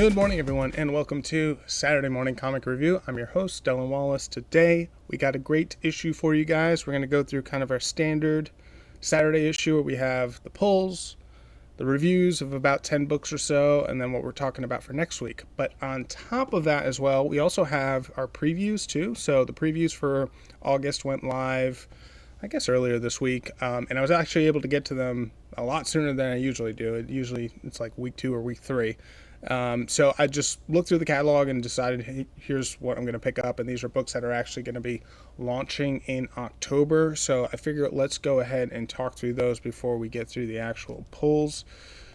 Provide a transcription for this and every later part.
Good morning, everyone, and welcome to Saturday Morning Comic Review. I'm your host, Dylan Wallace. Today, we got a great issue for you guys. We're going to go through kind of our standard Saturday issue where we have the pulls, the reviews of about 10 books or so, and then what we're talking about for next week. But on top of that as well, we also have our previews too. So the previews for August went live, I guess, earlier this week, and I was actually able to get to them a lot sooner than I usually do. It's like week 2 or week 3. So I just looked through the catalog and decided, hey, here's what I'm going to pick up. And these are books that are actually going to be launching in October. So I figured let's go ahead and talk through those before we get through the actual pulls.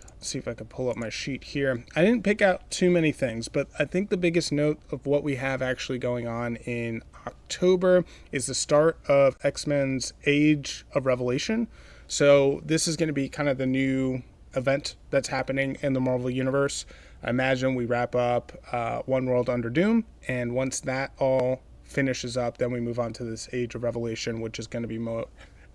Let's see if I can pull up my sheet here. I didn't pick out too many things, but I think the biggest note of what we have actually going on in October is the start of X-Men's Age of Revelation. So this is going to be kind of the new event that's happening in the Marvel Universe. I imagine we wrap up One World Under Doom, and once that all finishes up, then we move on to this Age of Revelation, which is going to be more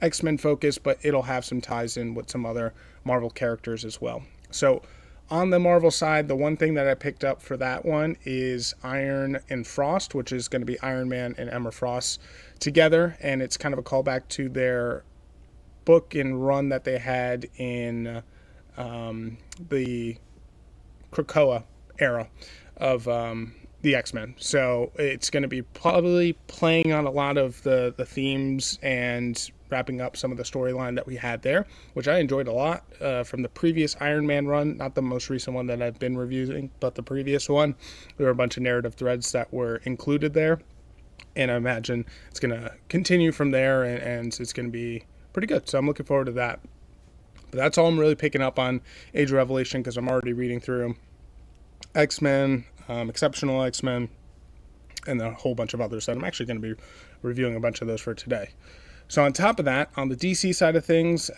X-Men focused, but it'll have some ties in with some other Marvel characters as well. So on the Marvel side, the one thing that I picked up for that one is Iron and Frost, which is going to be Iron Man and Emma Frost together, and it's kind of a callback to their book and run that they had in the Krakoa era of the X-Men. So it's going to be probably playing on a lot of the themes and wrapping up some of the storyline that we had there, which I enjoyed a lot from the previous Iron Man run, not the most recent one that I've been reviewing, but the previous one. There were a bunch of narrative threads that were included there, and I imagine it's going to continue from there, and it's going to be pretty good. So I'm looking forward to that. But that's all I'm really picking up on Age of Revelation because I'm already reading through X-Men, Exceptional X-Men, and a whole bunch of others that I'm actually going to be reviewing a bunch of those for today. So on top of that, on the DC side of things,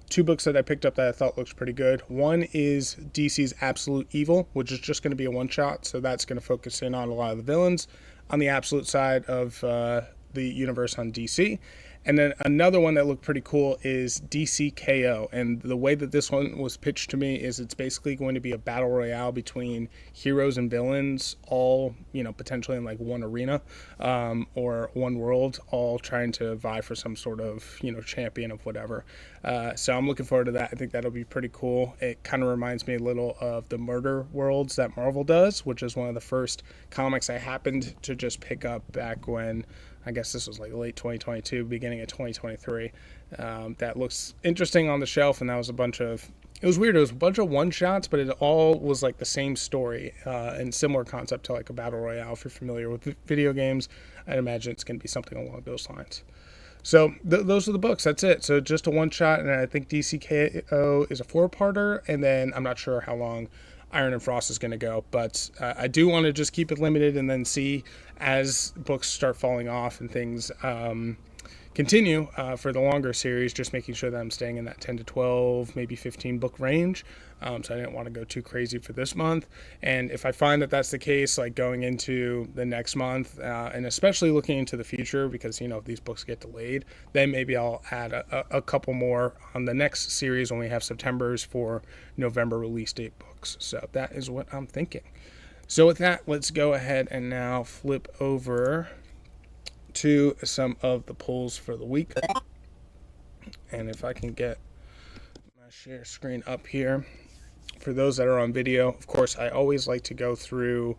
2 books that I picked up that I thought looked pretty good. One is DC's Absolute Evil, which is just going to be a one-shot, so that's going to focus in on a lot of the villains on the Absolute side of the universe on DC. And then another one that looked pretty cool is DC KO. And the way that this one was pitched to me is it's basically going to be a battle royale between heroes and villains, all, potentially in like one arena or one world, all trying to vie for some sort of, champion of whatever. So I'm looking forward to that. I think that'll be pretty cool. It kind of reminds me a little of the Murder Worlds that Marvel does, which is one of the first comics I happened to just pick up back when, I guess this was like late 2022, beginning of 2023. That looks interesting on the shelf, and that was it was weird. It was a bunch of one-shots, but it all was like the same story and similar concept to like a battle royale. If you're familiar with video games, I'd imagine it's going to be something along those lines. So those are the books. That's it. So just a one-shot, and I think DCKO is a 4-parter, and then I'm not sure how long Iron and Frost is going to go, but I do want to just keep it limited and then see as books start falling off and things continue for the longer series, just making sure that I'm staying in that 10 to 12, maybe 15 book range. So I didn't want to go too crazy for this month. And if I find that that's the case, like going into the next month, and especially looking into the future, because, if these books get delayed, then maybe I'll add a couple more on the next series when we have September's for November release date books. So that is what I'm thinking. So with that, let's go ahead and now flip over to some of the pulls for the week. And if I can get my share screen up here. For those that are on video, of course, I always like to go through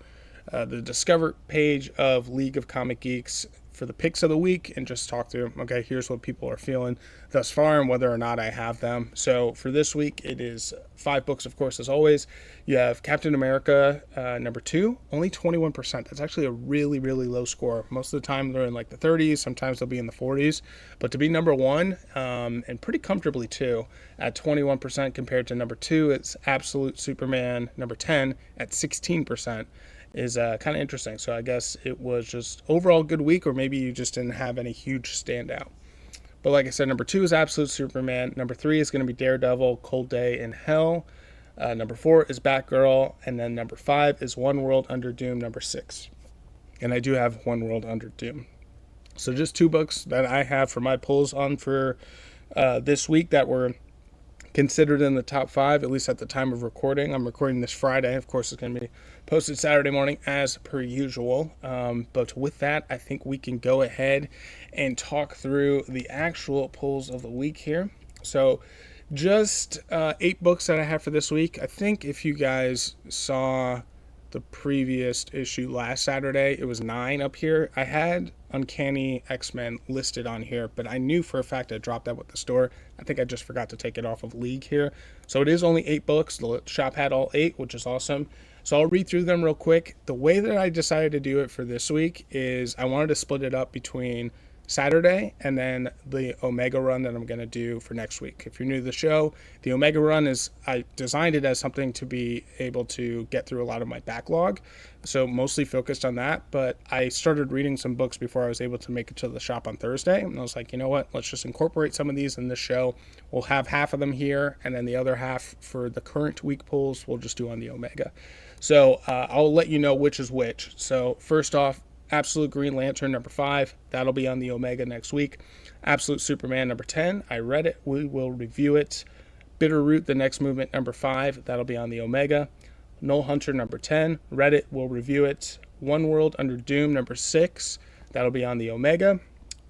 the Discover page of League of Comic Geeks for the picks of the week and just talk through, okay, here's what people are feeling thus far and whether or not I have them. So for this week, it is 5 books, of course, as always. You have Captain America, number 2, only 21%. That's actually a really, really low score. Most of the time, they're in like the 30s. Sometimes they'll be in the 40s. But to be number 1, and pretty comfortably too, at 21% compared to number 2, it's Absolute Superman, number 10, at 16%. Is kind of interesting. So I guess it was just overall good week, or maybe you just didn't have any huge standout. But like I said, number 2 is Absolute Superman. Number 3 is going to be Daredevil, Cold Day in Hell. Number 4 is Batgirl. And then number 5 is One World Under Doom, number 6. And I do have One World Under Doom. So just 2 books that I have for my pulls on for this week that were considered in the top 5, at least at the time of recording. I'm recording this Friday. Of course, it's going to be posted Saturday morning as per usual. But with that, I think we can go ahead and talk through the actual pulls of the week here. So just 8 books that I have for this week. I think if you guys saw the previous issue last Saturday, it was 9 up here. I had Uncanny X-Men listed on here, but I knew for a fact I dropped that with the store. I think I just forgot to take it off of League here. So it is only 8 books. The shop had all 8, which is awesome. So I'll read through them real quick. The way that I decided to do it for this week is I wanted to split it up between Saturday and then the Omega run that I'm going to do for next week. If you're new to the show, the Omega run is, I designed it as something to be able to get through a lot of my backlog, so mostly focused on that. But I started reading some books before I was able to make it to the shop on Thursday, and I was like, you know what, let's just incorporate some of these in this show. We'll have half of them here, and then the other half for the current week pulls we'll just do on the Omega. So I'll let you know which is which. So first off, Absolute Green Lantern number 5, that'll be on the Omega next week. Absolute Superman number 10, I read it, we will review it. Bitterroot, The Next Movement number 5, that'll be on the Omega. Nullhunter number 10, read it, we'll review it. One World Under Doom number 6, that'll be on the Omega.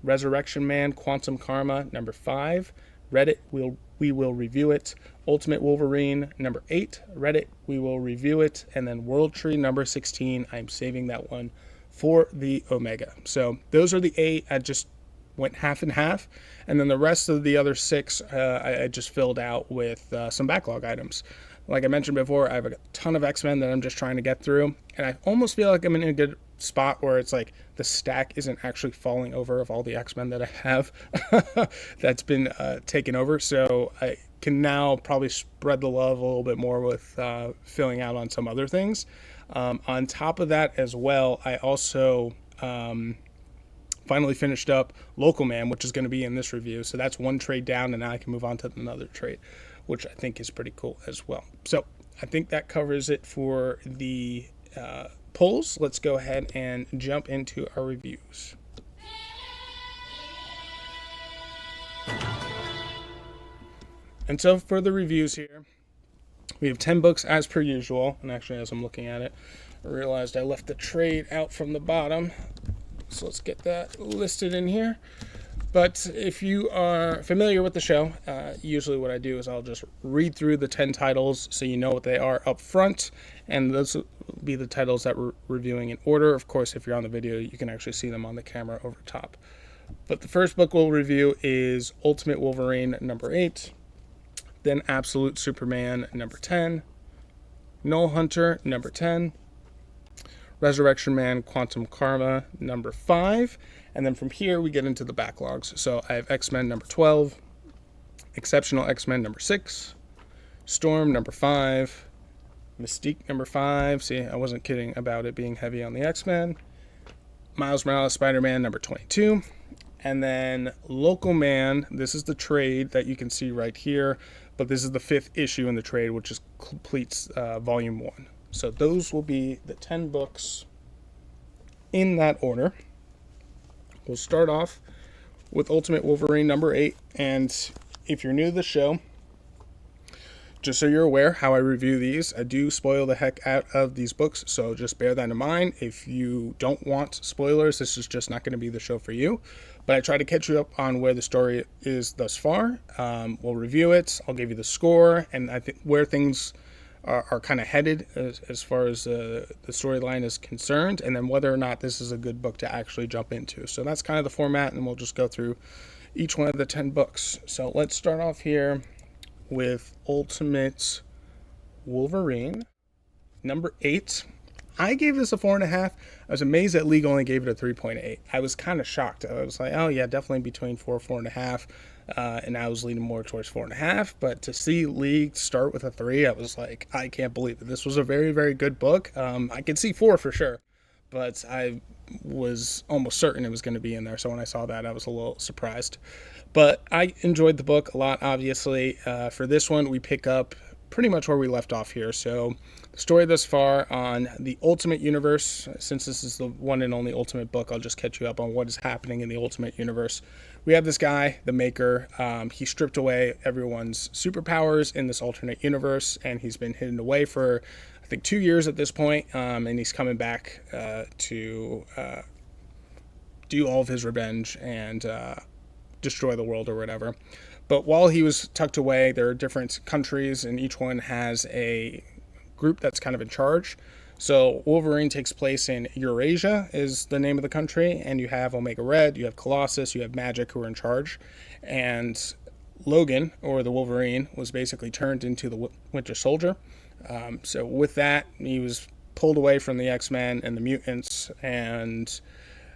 Resurrection Man Quantum Karma number 5, read it, we will review it. Ultimate Wolverine number 8, read it, we will review it. And then World Tree number 16, I'm saving that one for the Omega. So those are the 8. I just went half and half, and then the rest of the other 6 I just filled out with some backlog items. Like I mentioned before, I have a ton of X-Men that I'm just trying to get through, and I almost feel like I'm in a good spot where it's like the stack isn't actually falling over of all the X-Men that I have that's been taken over. So I can now probably spread the love a little bit more with filling out on some other things. On top of that as well, I also finally finished up Local Man, which is going to be in this review. So that's one trade down, and now I can move on to another trade, which I think is pretty cool as well. So I think that covers it for the polls. Let's go ahead and jump into our reviews. And so for the reviews here, we have 10 books as per usual, and actually as I'm looking at it, I realized I left the trade out from the bottom, so let's get that listed in here. But if you are familiar with the show, usually what I do is I'll just read through the 10 titles so you know what they are up front, and those will be the titles that we're reviewing in order. Of course, if you're on the video, you can actually see them on the camera over top. But the first book we'll review is Ultimate Wolverine number 8. Then Absolute Superman number 10, Nullhunter number 10, Resurrection Man Quantum Karma number 5, and then from here we get into the backlogs. So I have X-Men number 12, Exceptional X-Men number 6, Storm number 5, Mystique number 5, see, I wasn't kidding about it being heavy on the X-Men, Miles Morales Spider-Man number 22, and then Local Man, this is the trade that you can see right here, but this is the 5th issue in the trade, which is completes volume 1. So those will be the 10 books in that order. We'll start off with Ultimate Wolverine number 8, and if you're new to the show, just so you're aware how I review these, I do spoil the heck out of these books, so just bear that in mind. If you don't want spoilers, this is just not going to be the show for you. But I try to catch you up on where the story is thus far. We'll review it, I'll give you the score, and I think where things are kind of headed as far as the storyline is concerned, and then whether or not this is a good book to actually jump into. So that's kind of the format, and we'll just go through each one of the 10 books. So let's start off here with Ultimate Wolverine number 8. I gave this a 4.5. I was amazed that League only gave it a 3.8. I was kind of shocked. I was like, oh yeah, definitely between 4.5. And I was leaning more towards 4.5. But to see League start with a 3, I was like, I can't believe it. This was a very, very good book. I could see 4 for sure, but I was almost certain it was going to be in there. So when I saw that, I was a little surprised. But I enjoyed the book a lot, obviously. For this one, we pick up pretty much where we left off here. So the story thus far on the Ultimate Universe, since this is the one and only Ultimate book, I'll just catch you up on what is happening in the Ultimate Universe. we have this guy, the Maker. He stripped away everyone's superpowers in this alternate universe, and he's been hidden away for, I think, 2 years at this point, and he's coming back to do all of his revenge and destroy the world or whatever. But while he was tucked away, there are different countries, and each one has a group that's kind of in charge. So Wolverine takes place in Eurasia is the name of the country, and you have Omega Red, you have Colossus, you have Magic who are in charge, and Logan, or the Wolverine, was basically turned into the Winter Soldier. So with that, he was pulled away from the X-Men and the mutants and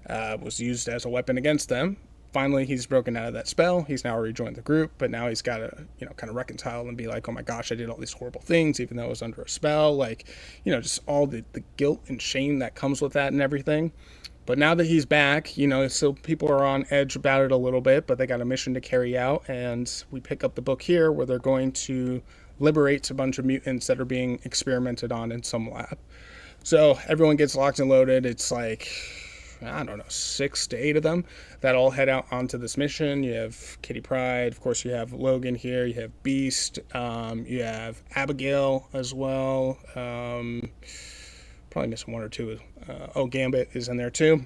was used as a weapon against them. Finally, he's broken out of that spell. He's now rejoined the group, but now he's got to, kind of reconcile and be like, oh my gosh, I did all these horrible things, even though it was under a spell. Like, just all the guilt and shame that comes with that and everything. But now that he's back, so people are on edge about it a little bit, but they got a mission to carry out. And we pick up the book here where they're going to liberate a bunch of mutants that are being experimented on in some lab. So everyone gets locked and loaded. It's like, I don't know, 6 to 8 of them that all head out onto this mission. You have Kitty Pryde, of course you have Logan here, you have Beast, you have Abigail as well, probably missing 1 or 2. Gambit is in there too.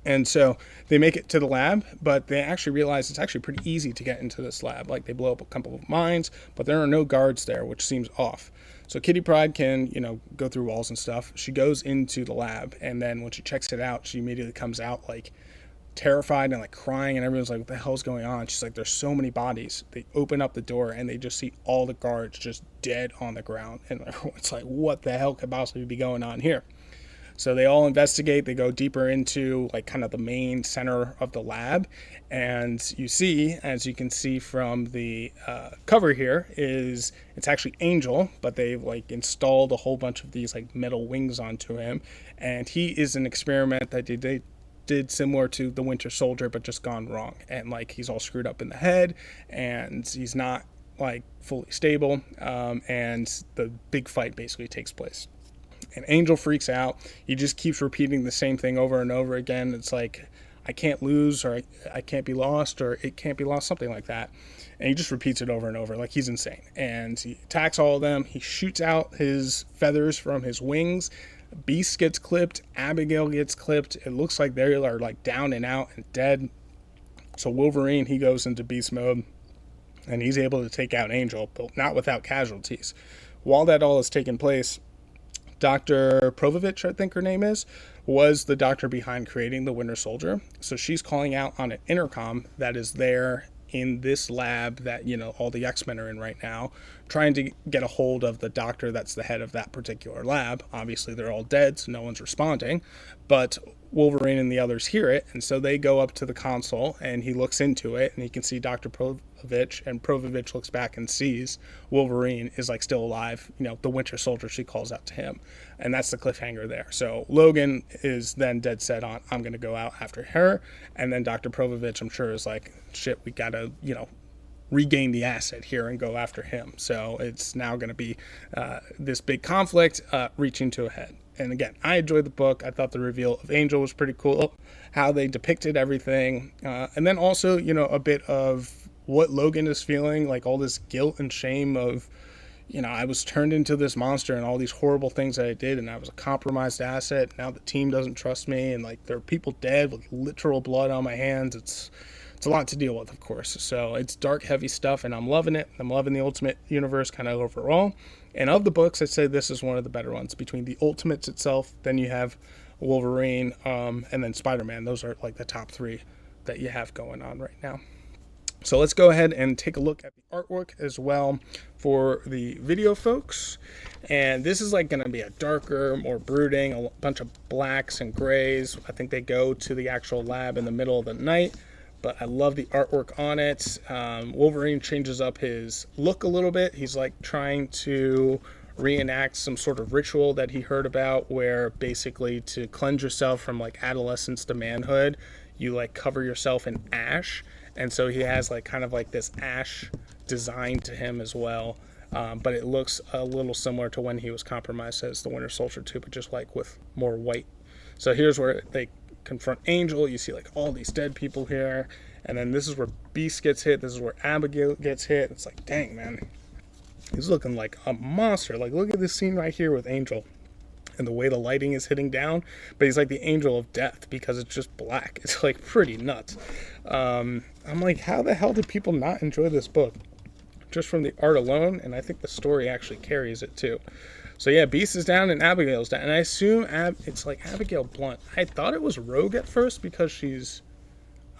And so they make it to the lab, but they actually realize it's actually pretty easy to get into this lab. Like, they blow up a couple of mines, but there are no guards there, which seems off. So Kitty Pryde can, go through walls and stuff. She goes into the lab, and then when she checks it out, she immediately comes out like terrified and like crying, and everyone's like, what the hell's going on? She's like, there's so many bodies. They open up the door and they just see all the guards just dead on the ground, and everyone's like, what the hell could possibly be going on here? So they all investigate. They go deeper into like kind of the main center of the lab, and you see, as you can see from the cover here, is it's actually Angel, but they've like installed a whole bunch of these like metal wings onto him, and he is an experiment that they did similar to the Winter Soldier, but just gone wrong, and like he's all screwed up in the head, and he's not like fully stable, and the big fight basically takes place. And Angel freaks out. He just keeps repeating the same thing over and over again. It's like, I can't lose, or I can't be lost, or it can't be lost, something like that. And he just repeats it over and over, like he's insane. And he attacks all of them. He shoots out his feathers from his wings. Beast gets clipped. Abigail gets clipped. It looks like they are like down and out and dead. So Wolverine, he goes into beast mode, and he's able to take out Angel, but not without casualties. While that all is taking place, Dr. Provovich, I think her name is, was the doctor behind creating the Winter Soldier. So she's calling out on an intercom that is there in this lab that, all the X-Men are in right now, trying to get a hold of the doctor that's the head of that particular lab. Obviously, they're all dead, so no one's responding. But Wolverine and the others hear it, and so they go up to the console, and he looks into it, and he can see Dr. Provovich, and Provovich looks back and sees Wolverine is like still alive, the Winter Soldier. She calls out to him, and that's the cliffhanger there. So Logan is then dead set on, I'm going to go out after her, and then Dr. Provovich, I'm sure, is like, shit, we got to, regain the asset here and go after him. So it's now going to be this big conflict reaching to a head. And again, I enjoyed the book. I thought the reveal of Angel was pretty cool, how they depicted everything. And then also, a bit of what Logan is feeling, like all this guilt and shame of, I was turned into this monster and all these horrible things that I did, and I was a compromised asset. Now the team doesn't trust me, and like there are people dead with literal blood on my hands. It's a lot to deal with, of course. So it's dark, heavy stuff, and I'm loving it. I'm loving the Ultimate Universe kind of overall. And of the books, I'd say this is one of the better ones. Between the Ultimates itself, then you have Wolverine, and then Spider-Man. Those are like the top 3 that you have going on right now. So let's go ahead and take a look at the artwork as well for the video folks. And this is like going to be a darker, more brooding, a bunch of blacks and grays. I think they go to the actual lab in the middle of the night. But I love the artwork on it. Wolverine changes up his look a little bit. He's like trying to reenact some sort of ritual that he heard about, where basically to cleanse yourself from like adolescence to manhood, you like cover yourself in ash. And so he has like kind of like this ash design to him as well. But it looks a little similar to when he was compromised as the Winter Soldier too, but just like with more white. So here's where they confront Angel. You see like all these dead people here, And then this is where Beast gets hit. This is where Abigail gets hit. It's like, dang, man. He's looking like a monster. Like, look at this scene right here with Angel and the way the lighting is hitting down. But he's like the angel of death because it's just black. It's like pretty nuts. I'm like, how the hell did people not enjoy this book? Just from the art alone. And I think the story actually carries it too. So yeah, Beast is down and Abigail's down. And I assume it's like Abigail Blunt. I thought it was Rogue at first because she's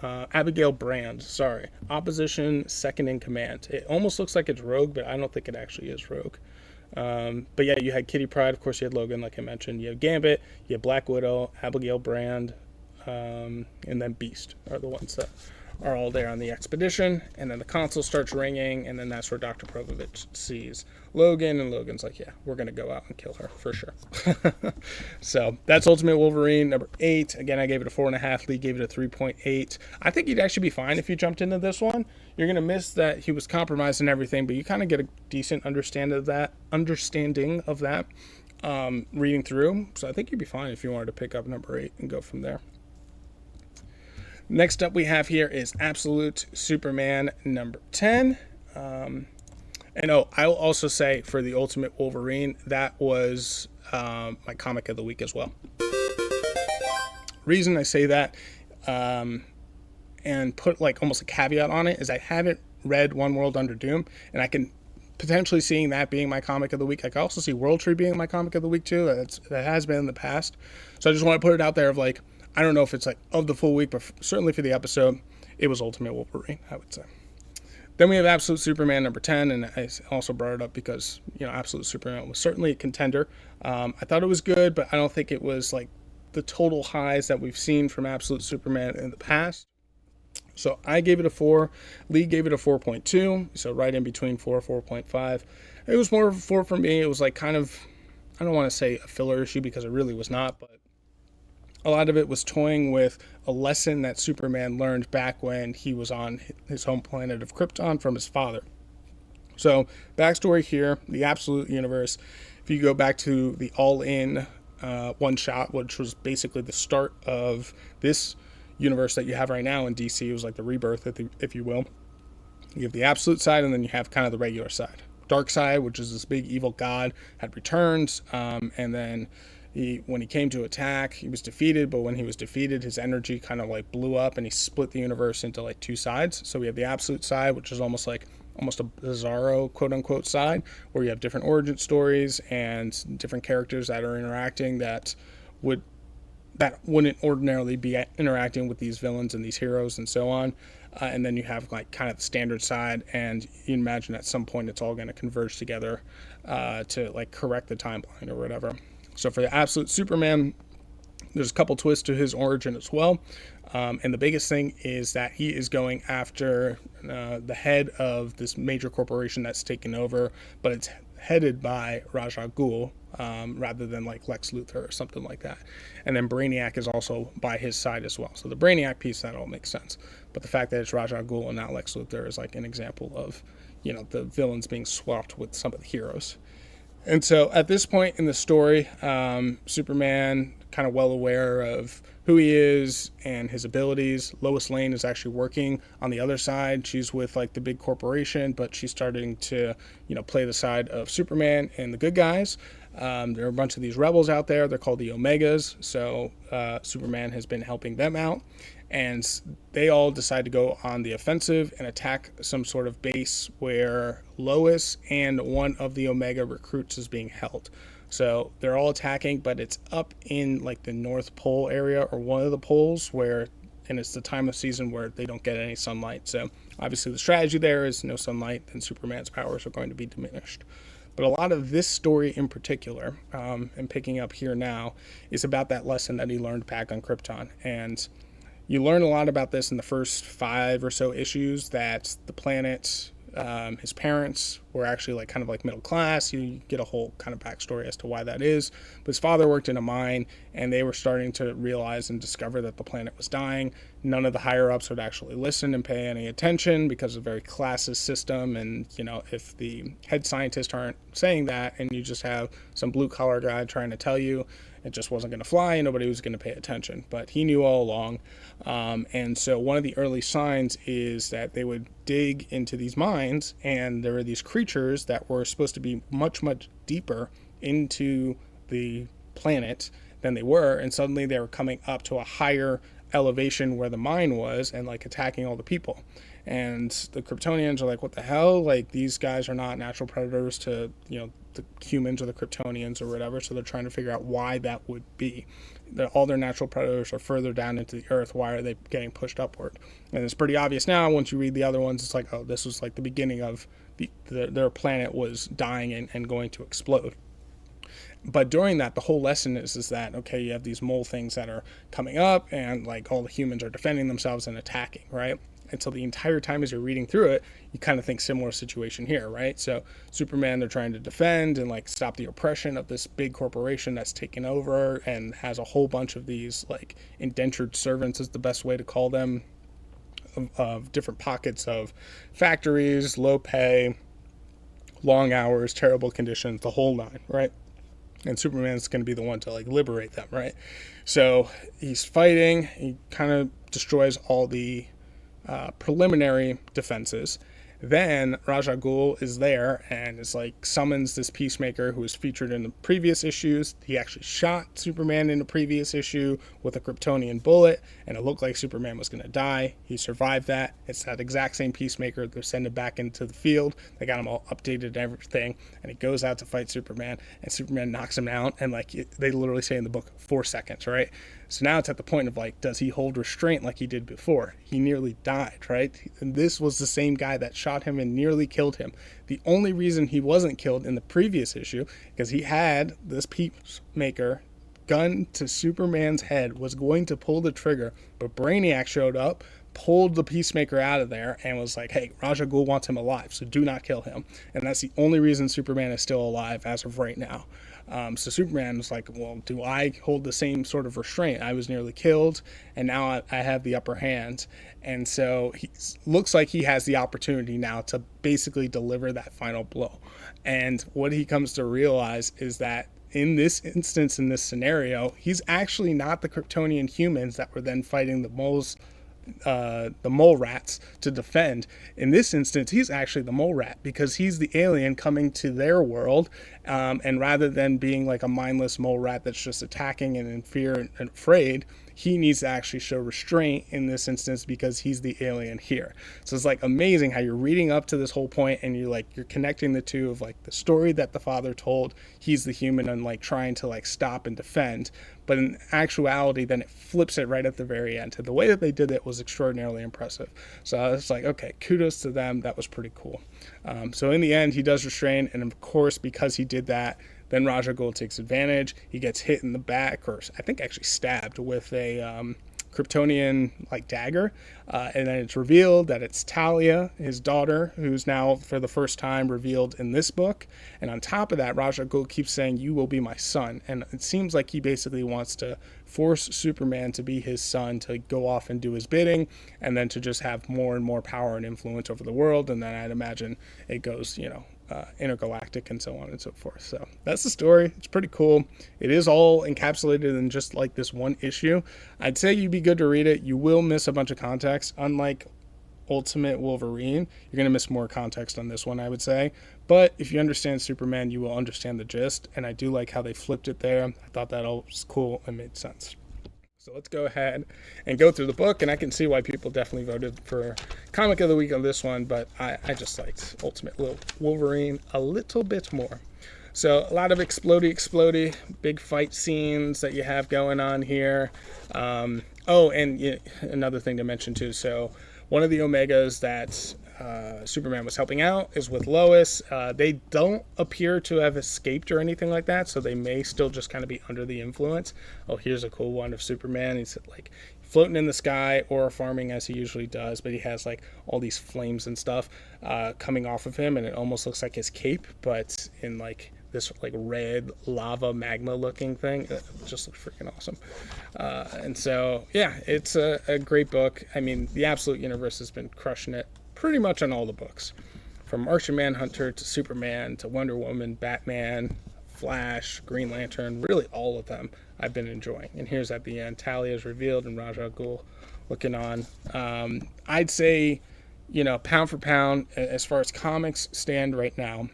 Abigail Brand. Sorry. Opposition second in command. It almost looks like it's Rogue, but I don't think it actually is Rogue. But yeah, you had Kitty Pryde. Of course, you had Logan, like I mentioned. You have Gambit. You have Black Widow, Abigail Brand, and then Beast are the ones that are all there on the expedition. And then the console starts ringing, and then that's where Dr. Prokovich sees Logan, and Logan's like, yeah, we're going to go out and kill her for sure. So that's Ultimate Wolverine number 8. Again, I gave it a 4.5. Lee gave it a 3.8. I think you'd actually be fine if you jumped into this one. You're going to miss that he was compromised and everything, but you kind of get a decent understanding of that reading through. So I think you'd be fine if you wanted to pick up number 8 and go from there. Next up we have here is Absolute Superman number 10. And I will also say for the Ultimate Wolverine, that was my comic of the week as well. Reason I say that, and put like almost a caveat on it, is I haven't read One World Under Doom, and I can potentially seeing that being my comic of the week. I can also see World Tree being my comic of the week too. That has been in the past. So I just want to put it out there of like, I don't know if it's like of the full week, but certainly for the episode, it was Ultimate Wolverine, I would say. Then we have Absolute Superman number 10, and I also brought it up because, Absolute Superman was certainly a contender. I thought it was good, but I don't think it was like the total highs that we've seen from Absolute Superman in the past. So I gave it a 4. Lee gave it a 4.2, so right in between 4.5. It was more of a 4 for me. It was like kind of, I don't want to say a filler issue because it really was not, but a lot of it was toying with a lesson that Superman learned back when he was on his home planet of Krypton from his father. So, backstory here, the Absolute Universe, if you go back to the All-In one-shot, which was basically the start of this universe that you have right now in DC, it was like the rebirth, if you will. You have the Absolute side, and then you have kind of the regular side. Dark side, which is this big evil god, had returned, and then when he came to attack, he was defeated, but when he was defeated, his energy kind of like blew up and he split the universe into like two sides. So we have the Absolute side, which is almost a Bizarro quote unquote side, where you have different origin stories and different characters that are interacting that wouldn't ordinarily be interacting with these villains and these heroes and so on. And then you have like kind of the standard side, and you imagine at some point it's all going to converge together to like correct the timeline or whatever. So for the Absolute Superman, there's a couple twists to his origin as well. And the biggest thing is that he is going after the head of this major corporation that's taken over, but it's headed by Ra's al Ghul rather than like Lex Luthor or something like that. And then Brainiac is also by his side as well. So the Brainiac piece, that all makes sense. But the fact that it's Ra's al Ghul and not Lex Luthor is like an example of, the villains being swapped with some of the heroes. And so at this point in the story, Superman, kind of well aware of who he is and his abilities. Lois Lane is actually working on the other side. She's with like the big corporation, but she's starting to, play the side of Superman and the good guys. There are a bunch of these rebels out there. They're called the Omegas. So Superman has been helping them out. And they all decide to go on the offensive and attack some sort of base where Lois and one of the Omega recruits is being held. So they're all attacking, but it's up in like the North Pole area or one of the poles and it's the time of season where they don't get any sunlight. So obviously the strategy there is no sunlight, then Superman's powers are going to be diminished. But a lot of this story in particular, and picking up here now, is about that lesson that he learned back on Krypton. And you learn a lot about this in the first 5 or so issues, that the planet, his parents were actually like kind of like middle class. You get a whole kind of backstory as to why that is. But his father worked in a mine, and they were starting to realize and discover that the planet was dying. None of the higher ups would actually listen and pay any attention because of a very classist system. And, if the head scientists aren't saying that, and you just have some blue collar guy trying to tell you, It just wasn't going to fly and nobody was going to pay attention. But he knew all along. And so one of the early signs is that they would dig into these mines, and there were these creatures that were supposed to be much, much deeper into the planet than they were, and suddenly they were coming up to a higher elevation where the mine was and like attacking all the people. And the Kryptonians are like, what the hell? Like, these guys are not natural predators to, the humans or the Kryptonians or whatever. So they're trying to figure out why that would be. All their natural predators are further down into the earth. Why are they getting pushed upward? And it's pretty obvious now. Once you read the other ones, it's like, oh, this was like the beginning of their planet was dying and going to explode. But during that, the whole lesson is that, okay, you have these mole things that are coming up, and like all the humans are defending themselves and attacking, right? And so the entire time as you're reading through it, you kind of think similar situation here, right? So Superman, they're trying to defend and like stop the oppression of this big corporation that's taken over and has a whole bunch of these like indentured servants is the best way to call them, of different pockets of factories, low pay, long hours, terrible conditions, the whole nine, right? And Superman's going to be the one to like liberate them, right? So he's fighting. He kind of destroys all the preliminary defenses. Then Ra's al Ghul is there and is like summons this Peacemaker who was featured in the previous issues. He actually shot Superman in the previous issue with a Kryptonian bullet, and it looked like Superman was going to die. He survived that. It's that exact same Peacemaker. They're sending back into the field. They got him all updated and everything, and he goes out to fight Superman, and Superman knocks him out, and like they literally say in the book, 4 seconds, right? So now it's at the point of like, does he hold restraint like he did before? He nearly died, right? And this was the same guy that shot him and nearly killed him. The only reason he wasn't killed in the previous issue, because he had this Peacemaker gun to Superman's head, was going to pull the trigger, but Brainiac showed up, pulled the Peacemaker out of there, and was like, hey, Ra's al Ghul wants him alive, so do not kill him. And that's the only reason Superman is still alive as of right now. So Superman was like, well, do I hold the same sort of restraint? I was nearly killed, and now I have the upper hand. And so he looks like he has the opportunity now to basically deliver that final blow. And what he comes to realize is that in this instance, in this scenario, he's actually not the Kryptonian humans that were then fighting the mole rats to defend. In this instance, he's actually the mole rat, because he's the alien coming to their world, and rather than being like a mindless mole rat that's just attacking and in fear and afraid, he needs to actually show restraint in this instance because he's the alien here. So it's like amazing how you're reading up to this whole point and you're connecting the two of like the story that the father told, he's the human and like trying to like stop and defend, but in actuality then it flips it right at the very end. The way that they did it was extraordinarily impressive. So I was like, okay, kudos to them. That was pretty cool. So in the end he does restrain, and of course because he did that, then Ra's al Ghul takes advantage. He gets hit in the back, or I think actually stabbed with a Kryptonian like dagger, and then it's revealed that it's Talia, his daughter, who's now for the first time revealed in this book. And on top of that, Ra's al Ghul keeps saying, you will be my son, and it seems like he basically wants to force Superman to be his son, to go off and do his bidding, and then to just have more and more power and influence over the world. And then I'd imagine it goes, intergalactic and so on and so forth. So that's the story. It's pretty cool. It is all encapsulated in just like this one issue. I'd say you'd be good to read it. You will miss a bunch of context. Unlike Ultimate Wolverine, you're going to miss more context on this one, I would say. But if you understand Superman, you will understand the gist. And I do like how they flipped it there. I thought that all was cool and made sense. So let's go ahead and go through the book, and I can see why people definitely voted for Comic of the Week on this one, but I just liked Ultimate Wolverine a little bit more. So a lot of explodey, big fight scenes that you have going on here. Another thing to mention too, so one of the Omegas that Superman was helping out is with Lois. They don't appear to have escaped or anything like that, so they may still just kind of be under the influence. Oh, here's a cool one of Superman. He's like floating in the sky or farming as he usually does, but he has like all these flames and stuff coming off of him, and it almost looks like his cape, but in like this like red lava magma looking thing. It just looks freaking awesome. And so yeah, it's a great book. I mean, the Absolute Universe has been crushing it pretty much on all the books, from Martian Manhunter to Superman to Wonder Woman, Batman, Flash, Green Lantern, really all of them I've been enjoying. And here's at the end, Talia is revealed and Ra's al Ghul looking on. I'd say, pound for pound, as far as comics stand right now,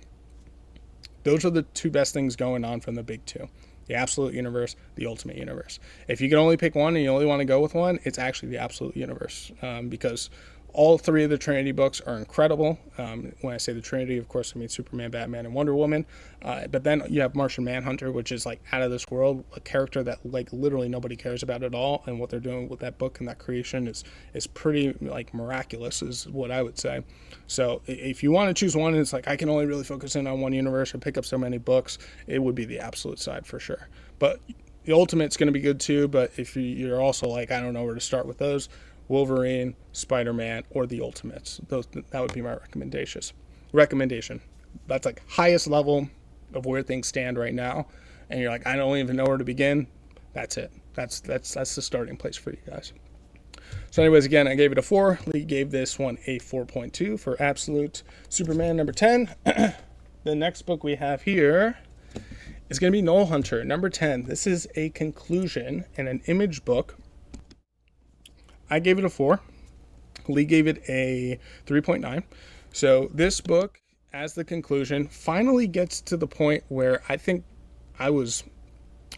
those are the two best things going on from the big two. The Absolute Universe, the Ultimate Universe. If you can only pick one and you only want to go with one, it's actually the Absolute Universe, because all three of the Trinity books are incredible. When I say the Trinity, of course, I mean Superman, Batman, and Wonder Woman. But then you have Martian Manhunter, which is like out of this world, a character that like literally nobody cares about at all. And what they're doing with that book and that creation is pretty like miraculous, is what I would say. So if you want to choose one, and it's like I can only really focus in on one universe or pick up so many books, it would be the Absolute side for sure. But the Ultimate's going to be good too. But if you're also like, I don't know where to start with those, Wolverine, Spider-Man, or the Ultimates. That would be my recommendation. That's like highest level of where things stand right now. And you're like, I don't even know where to begin. That's it. That's the starting place for you guys. So anyways, again, I gave it a 4. Lee gave this one a 4.2 for Absolute Superman number 10. The next book we have here is going to be Nullhunter number 10. This is a conclusion and an image book. I gave it a 4. Lee gave it a 3.9. So this book, as the conclusion, finally gets to the point where I think I was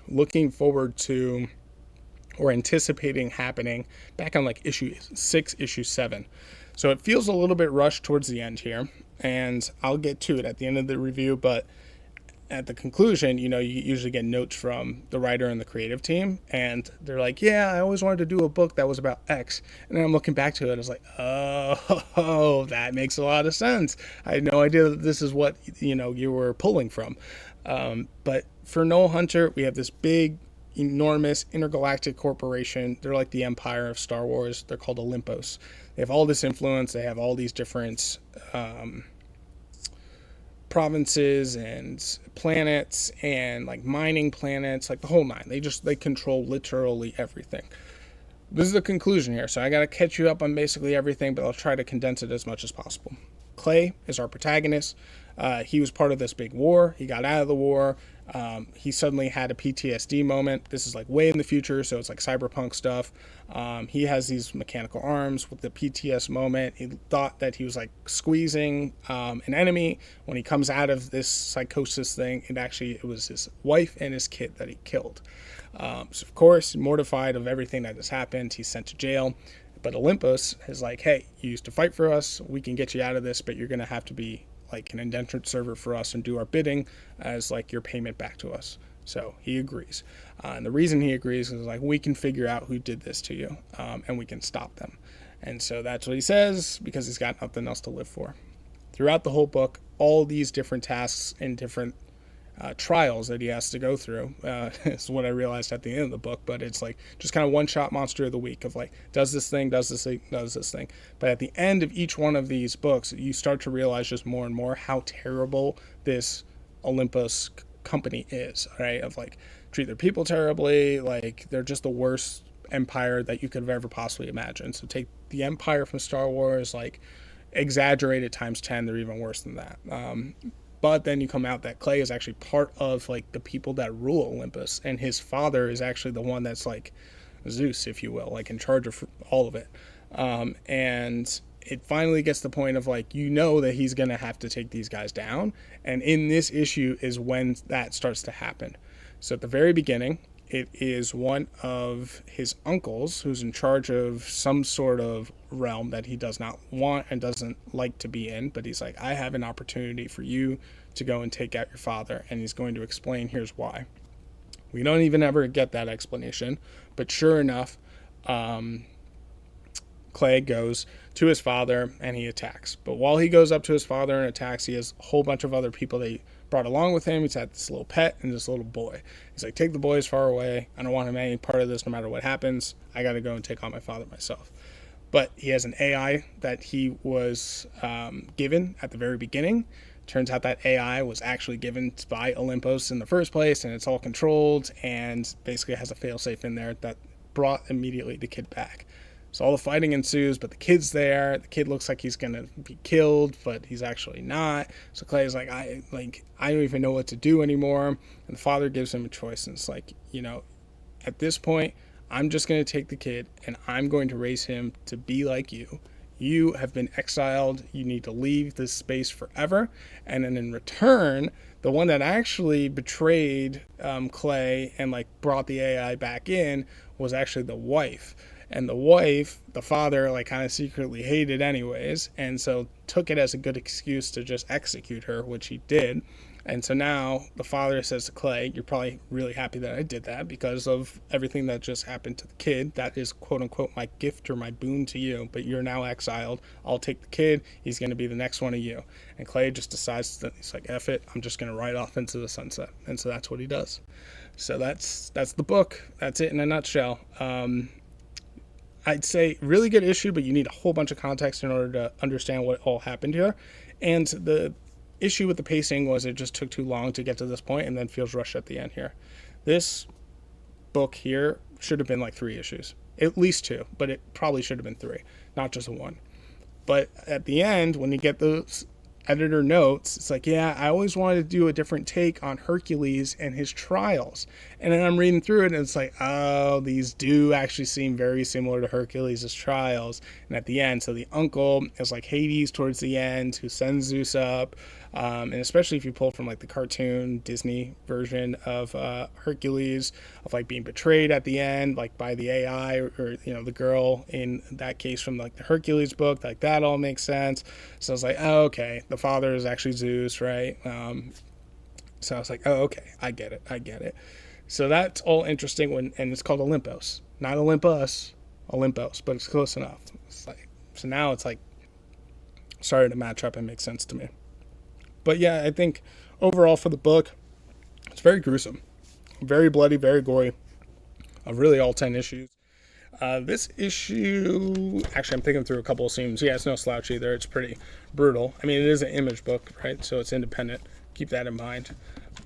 looking forward to or anticipating happening back on like issue 6, issue 7. So it feels a little bit rushed towards the end here, and I'll get to it at the end of the review, but at the conclusion, you usually get notes from the writer and the creative team, and they're like, yeah, I always wanted to do a book that was about X. And then I'm looking back to it, I was like, oh, that makes a lot of sense. I had no idea that this is what, you were pulling from. But for Nullhunter, we have this big, enormous intergalactic corporation. They're like the Empire of Star Wars. They're called Olympos. They have all this influence. They have all these different provinces and planets and like mining planets, like the whole nine. They control literally everything. This is the conclusion here, so I gotta catch you up on basically everything, but I'll try to condense it as much as possible. Clay is our protagonist. He was part of this big war. He got out of the war. He suddenly had a PTSD moment. This is like way in the future, so it's like cyberpunk stuff. He has these mechanical arms. With the PTS moment, he thought that he was like squeezing an enemy. When he comes out of this psychosis thing, it was his wife and his kid that he killed. So of course, mortified of everything that has happened, he's sent to jail. But Olympus is like, hey, you used to fight for us. We can get you out of this, but you're going to have to be like an indentured server for us and do our bidding as like your payment back to us. So he agrees. And the reason he agrees is like, we can figure out who did this to you, and we can stop them. And so that's what he says, because he's got nothing else to live for. Throughout the whole book, all these different tasks and different trials that he has to go through is what I realized at the end of the book. But it's like just kind of one-shot monster of the week of like, does this thing, does this thing, does this thing. But at the end of each one of these books, you start to realize just more and more how terrible this Olympus company is, right? Of like, treat their people terribly, like they're just the worst empire that you could have ever possibly imagined. So take the Empire from Star Wars, like exaggerated times 10, they're even worse than that. But then you come out that Clay is actually part of like the people that rule Olympus, and his father is actually the one that's like Zeus, if you will, like in charge of all of it. And it finally gets to the point of like, that he's going to have to take these guys down. And in this issue is when that starts to happen. So at the very beginning, it is one of his uncles who's in charge of some sort of realm that he does not want and doesn't like to be in. But he's like, I have an opportunity for you to go and take out your father. And he's going to explain, here's why. We don't even ever get that explanation. But sure enough, Clay goes to his father and he attacks. But while he goes up to his father and attacks, he has a whole bunch of other people they brought along with him. He's had this little pet and this little boy. He's like, take the boys far away. I don't want him any part of this no matter what happens. I got to go and take on my father myself. But he has an AI that he was given at the very beginning. Turns out that AI was actually given by Olympus in the first place, and it's all controlled and basically has a failsafe in there that brought immediately the kid back. So all the fighting ensues, but the kid's there. The kid looks like he's gonna be killed, but he's actually not. So Clay's like, I don't even know what to do anymore. And the father gives him a choice, and it's like, at this point, I'm just gonna take the kid and I'm going to raise him to be like you. You have been exiled. You need to leave this space forever. And then in return, the one that actually betrayed Clay and like brought the AI back in was actually the wife. And the wife, the father, like kind of secretly hated anyways, and so took it as a good excuse to just execute her, which he did. And so now the father says to Clay, you're probably really happy that I did that because of everything that just happened to the kid. That is quote unquote my gift or my boon to you, but you're now exiled. I'll take the kid. He's going to be the next one of you. And Clay just decides that he's like, F it, I'm just going to ride off into the sunset. And so that's what he does. So that's the book. That's it in a nutshell. I'd say really good issue, but you need a whole bunch of context in order to understand what all happened here. And the issue with the pacing was it just took too long to get to this point and then feels rushed at the end here. This book here should have been like 3 issues, at least 2, but it probably should have been 3, not just 1. But at the end, when you get those editor notes, it's like, yeah, I always wanted to do a different take on Hercules and his trials. And then I'm reading through it and it's like, oh, these do actually seem very similar to Hercules' trials. And at the end, so the uncle is like Hades towards the end, who sends Zeus up. And especially if you pull from like the cartoon Disney version of Hercules, of like being betrayed at the end, like by the AI or the girl in that case from like the Hercules book, like that all makes sense. So I was like, oh, okay, the father is actually Zeus, right? So I was like, oh, okay, I get it. So that's all interesting and it's called Olympos, not Olympus, Olympos, but it's close enough. It's like, so now it's like started to match up and make sense to me. But yeah, I think overall for the book, it's very gruesome, very bloody, very gory, really all 10 issues. This issue, actually I'm thinking through a couple of scenes. Yeah, it's no slouch either. It's pretty brutal. I mean, it is an Image book, right? So it's independent. Keep that in mind.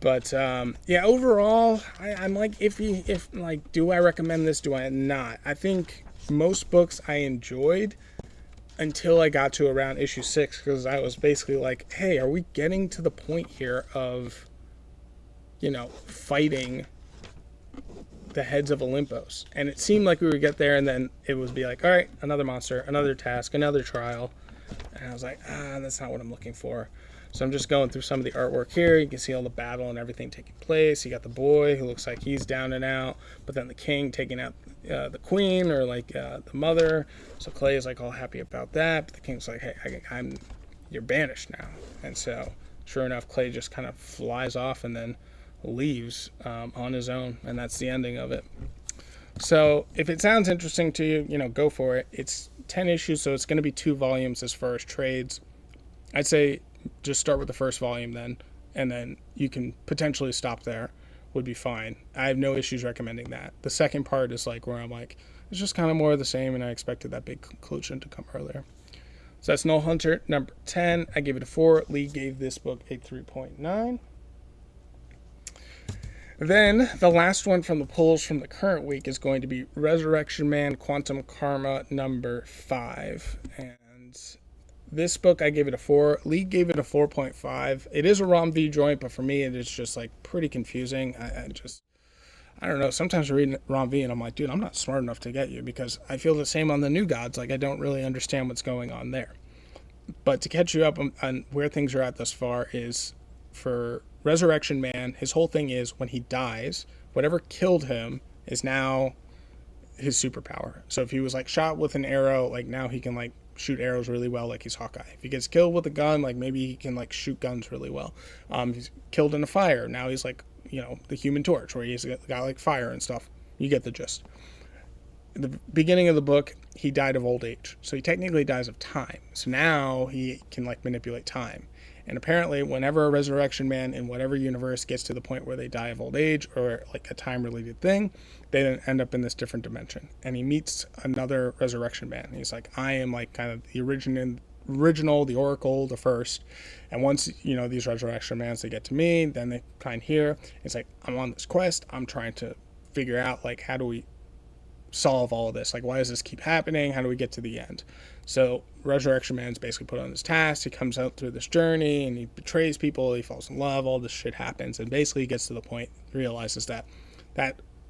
But yeah, overall, I'm like iffy. If like, do I recommend this? Do I not? I think most books I enjoyed until I got to around issue 6, because I was basically like, hey, are we getting to the point here of, fighting the heads of Olympos? And it seemed like we would get there and then it would be like, all right, another monster, another task, another trial. And I was like, that's not what I'm looking for. So I'm just going through some of the artwork here. You can see all the battle and everything taking place. You got the boy who looks like he's down and out, but then the king taking out the queen or like the mother. So Clay is like all happy about that. But the king's like, hey, you're banished now. And so sure enough, Clay just kind of flies off and then leaves on his own. And that's the ending of it. So if it sounds interesting to you, go for it. It's 10 issues, so it's going to be 2 volumes as far as trades. I'd say just start with the first volume then, and then you can potentially stop there, would be fine. I have no issues recommending that. The second part is like where I'm like, it's just kind of more of the same, and I expected that big conclusion to come earlier. So that's Nullhunter number 10. I gave it a 4. Lee gave this book a 3.9. Then the last one from the polls from the current week is going to be Resurrection Man Quantum Karma number 5. And this book, I gave it a 4. Lee gave it a 4.5. It is a ROM V joint, but for me, it is just like pretty confusing. I don't know. Sometimes I read ROM V and I'm like, dude, I'm not smart enough to get you, because I feel the same on the New Gods. Like, I don't really understand what's going on there. But to catch you up on where things are at thus far is for Resurrection Man, his whole thing is when he dies, whatever killed him is now his superpower. So if he was like shot with an arrow, like now he can like shoot arrows really well, like he's Hawkeye. If he gets killed with a gun, like maybe he can like shoot guns really well. He's killed in a fire, now he's like, the Human Torch, where he's got like fire and stuff. You get the gist. At the beginning of the book, he died of old age, so he technically dies of time. So now he can like manipulate time. And apparently, whenever a Resurrection Man in whatever universe gets to the point where they die of old age or like a time-related thing, they then end up in this different dimension. And he meets another Resurrection Man. He's like, I am like kind of the original, the Oracle, the first. And once, these Resurrection Mans, they get to me, then they kind of here. It's like, I'm on this quest. I'm trying to figure out, like, how do we solve all of this? Like, why does this keep happening? How do we get to the end? So Resurrection Man's basically put on this task. He comes out through this journey and he betrays people. He falls in love. All this shit happens. And basically he gets to the point, realizes that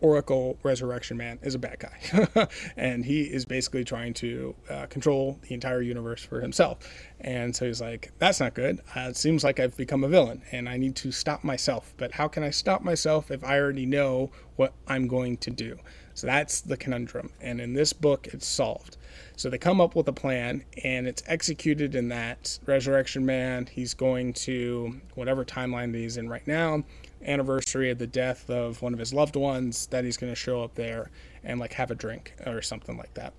Oracle Resurrection Man is a bad guy. And he is basically trying to control the entire universe for himself. And so he's like, that's not good. It seems like I've become a villain and I need to stop myself. But how can I stop myself if I already know what I'm going to do? So that's the conundrum. And in this book, it's solved. So they come up with a plan, and it's executed in that Resurrection Man, he's going to, whatever timeline that he's in right now, anniversary of the death of one of his loved ones, that he's going to show up there and like have a drink or something like that.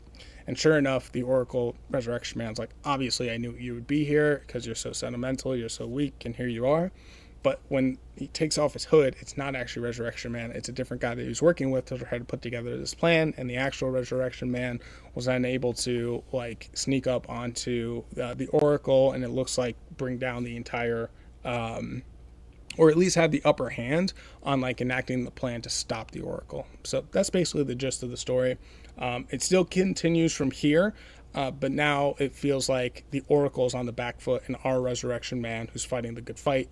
And sure enough, the Oracle Resurrection Man's like, obviously I knew you would be here because you're so sentimental, you're so weak, and here you are. But when he takes off his hood, it's not actually Resurrection Man. It's a different guy that he was working with to try to put together this plan. And the actual Resurrection Man was then able to like sneak up onto the Oracle, and it looks like bring down the entire, or at least have the upper hand on like enacting the plan to stop the Oracle. So that's basically the gist of the story. It still continues from here. But now it feels like the Oracle's on the back foot, and our Resurrection Man, who's fighting the good fight,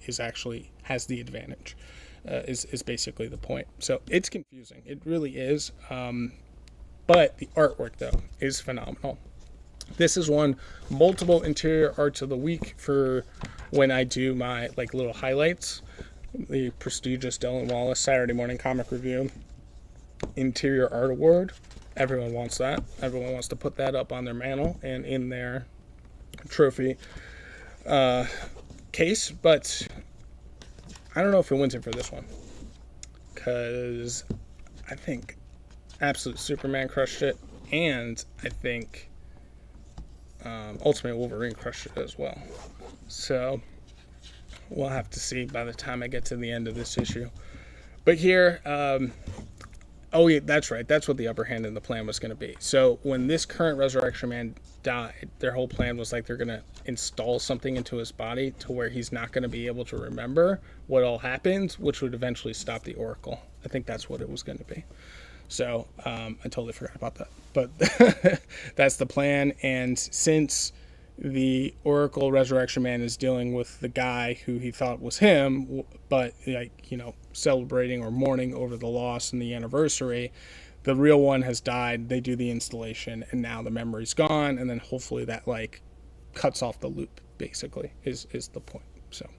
has the advantage. Is basically the point. So it's confusing. It really is. But the artwork though is phenomenal. This is won multiple interior arts of the week for when I do my like little highlights. The prestigious Dylan Wallace Saturday Morning Comic Review Interior Art Award. Everyone wants that. Everyone wants to put that up on their mantle and in their trophy case. But I don't know if it wins it for this one, because I think Absolute Superman crushed it, and I think Ultimate Wolverine crushed it as well. So we'll have to see by the time I get to the end of this issue. But here, oh, yeah, that's right. That's what the upper hand in the plan was going to be. So when this current Resurrection Man died, their whole plan was like they're going to install something into his body to where he's not going to be able to remember what all happened, which would eventually stop the Oracle. I think that's what it was going to be. So I totally forgot about that. But that's the plan. And since the Oracle Resurrection Man is dealing with the guy who he thought was him, but like, you know, celebrating or mourning over the loss and the anniversary, the real one has died. They do the installation, and now the memory's gone, and then hopefully that like cuts off the loop, basically is the point. So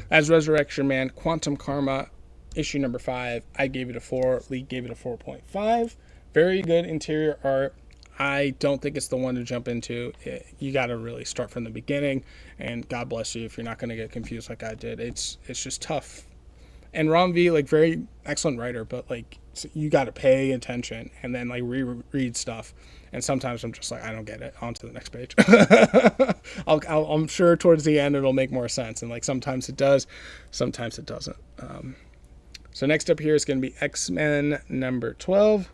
as Resurrection Man Quantum Karma issue number 5, I gave it a 4. Lee gave it a 4.5. Very good interior art. I don't think it's the one to jump into. You got to really start from the beginning, and God bless you if you're not going to get confused like I did. It's just tough. And Ron V, like, very excellent writer, but like you got to pay attention and then like reread stuff. And sometimes I'm just like, I don't get it. On to the next page. I'm sure towards the end it'll make more sense, and like sometimes it does, sometimes it doesn't. So next up here is going to be X-Men number 12.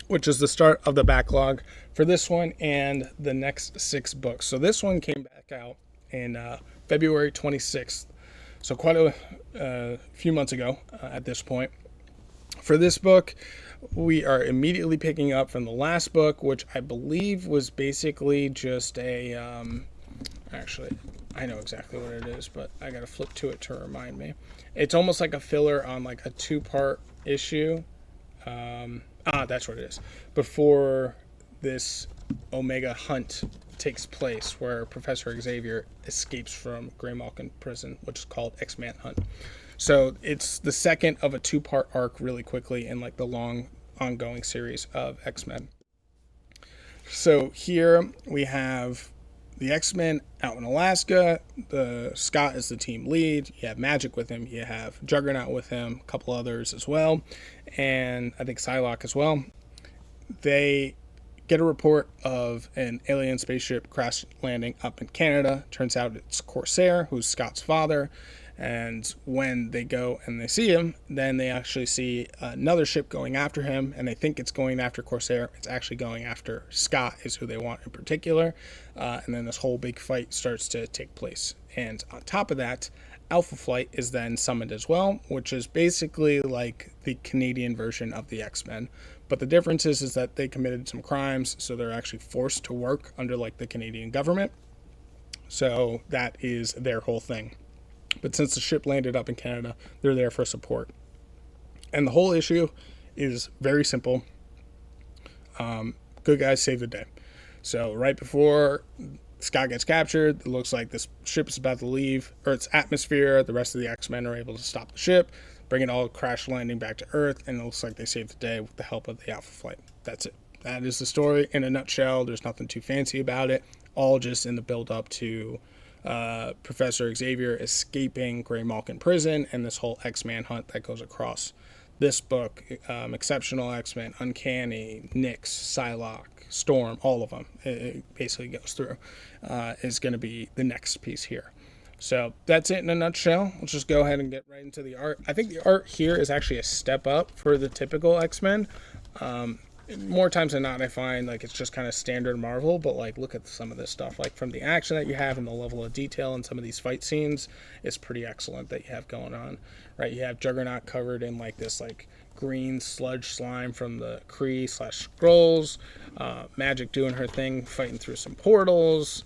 Which is the start of the backlog for this one and the next 6 books. So this one came back out in February 26th. So quite a few months ago at this point. For this book, we are immediately picking up from the last book, which I believe was basically just a... actually, I know exactly what it is, but I got to flip to it to remind me. It's almost like a filler on like a 2-part issue. That's what it is. Before this Omega hunt takes place, where Professor Xavier escapes from Greymalkin prison, which is called X-Man Hunt. So it's the second of a 2-part arc really quickly in like the long ongoing series of X-Men. So here we have the X-Men out in Alaska. Scott is the team lead. You have Magic with him. You have Juggernaut with him. A couple others as well. And I think Psylocke as well. They get a report of an alien spaceship crash landing up in Canada. Turns out it's Corsair, who's Scott's father. And when they go and they see him, then they actually see another ship going after him, and they think it's going after Corsair. It's actually going after Scott, is who they want in particular. And then this whole big fight starts to take place. And on top of that, Alpha Flight is then summoned as well, which is basically like the Canadian version of the X-Men. But the difference is that they committed some crimes, so they're actually forced to work under like the Canadian government. So that is their whole thing. But since the ship landed up in Canada, they're there for support. And the whole issue is very simple. Good guys save the day. So right before Scott gets captured, it looks like this ship is about to leave Earth's atmosphere. The rest of the X-Men are able to stop the ship, bring it all crash landing back to Earth, and it looks like they save the day with the help of the Alpha Flight. That's it. That is the story in a nutshell. There's nothing too fancy about it. All just in the build-up to Professor Xavier escaping Grey Malkin prison and this whole X-Man hunt that goes across this book. Exceptional X-Men, Uncanny, Nyx, Psylocke, Storm, all of them. It basically goes through. Is going to be the next piece here. So that's it in a nutshell. Let's just go ahead and get right into the art. I think the art here is actually a step up for the typical X-Men. More times than not, I find like it's just kind of standard Marvel, but like look at some of this stuff, like from the action that you have and the level of detail in some of these fight scenes is pretty excellent that you have going on, right? You have Juggernaut covered in like this like green sludge slime from the Kree/Skrulls, Magic doing her thing, fighting through some portals.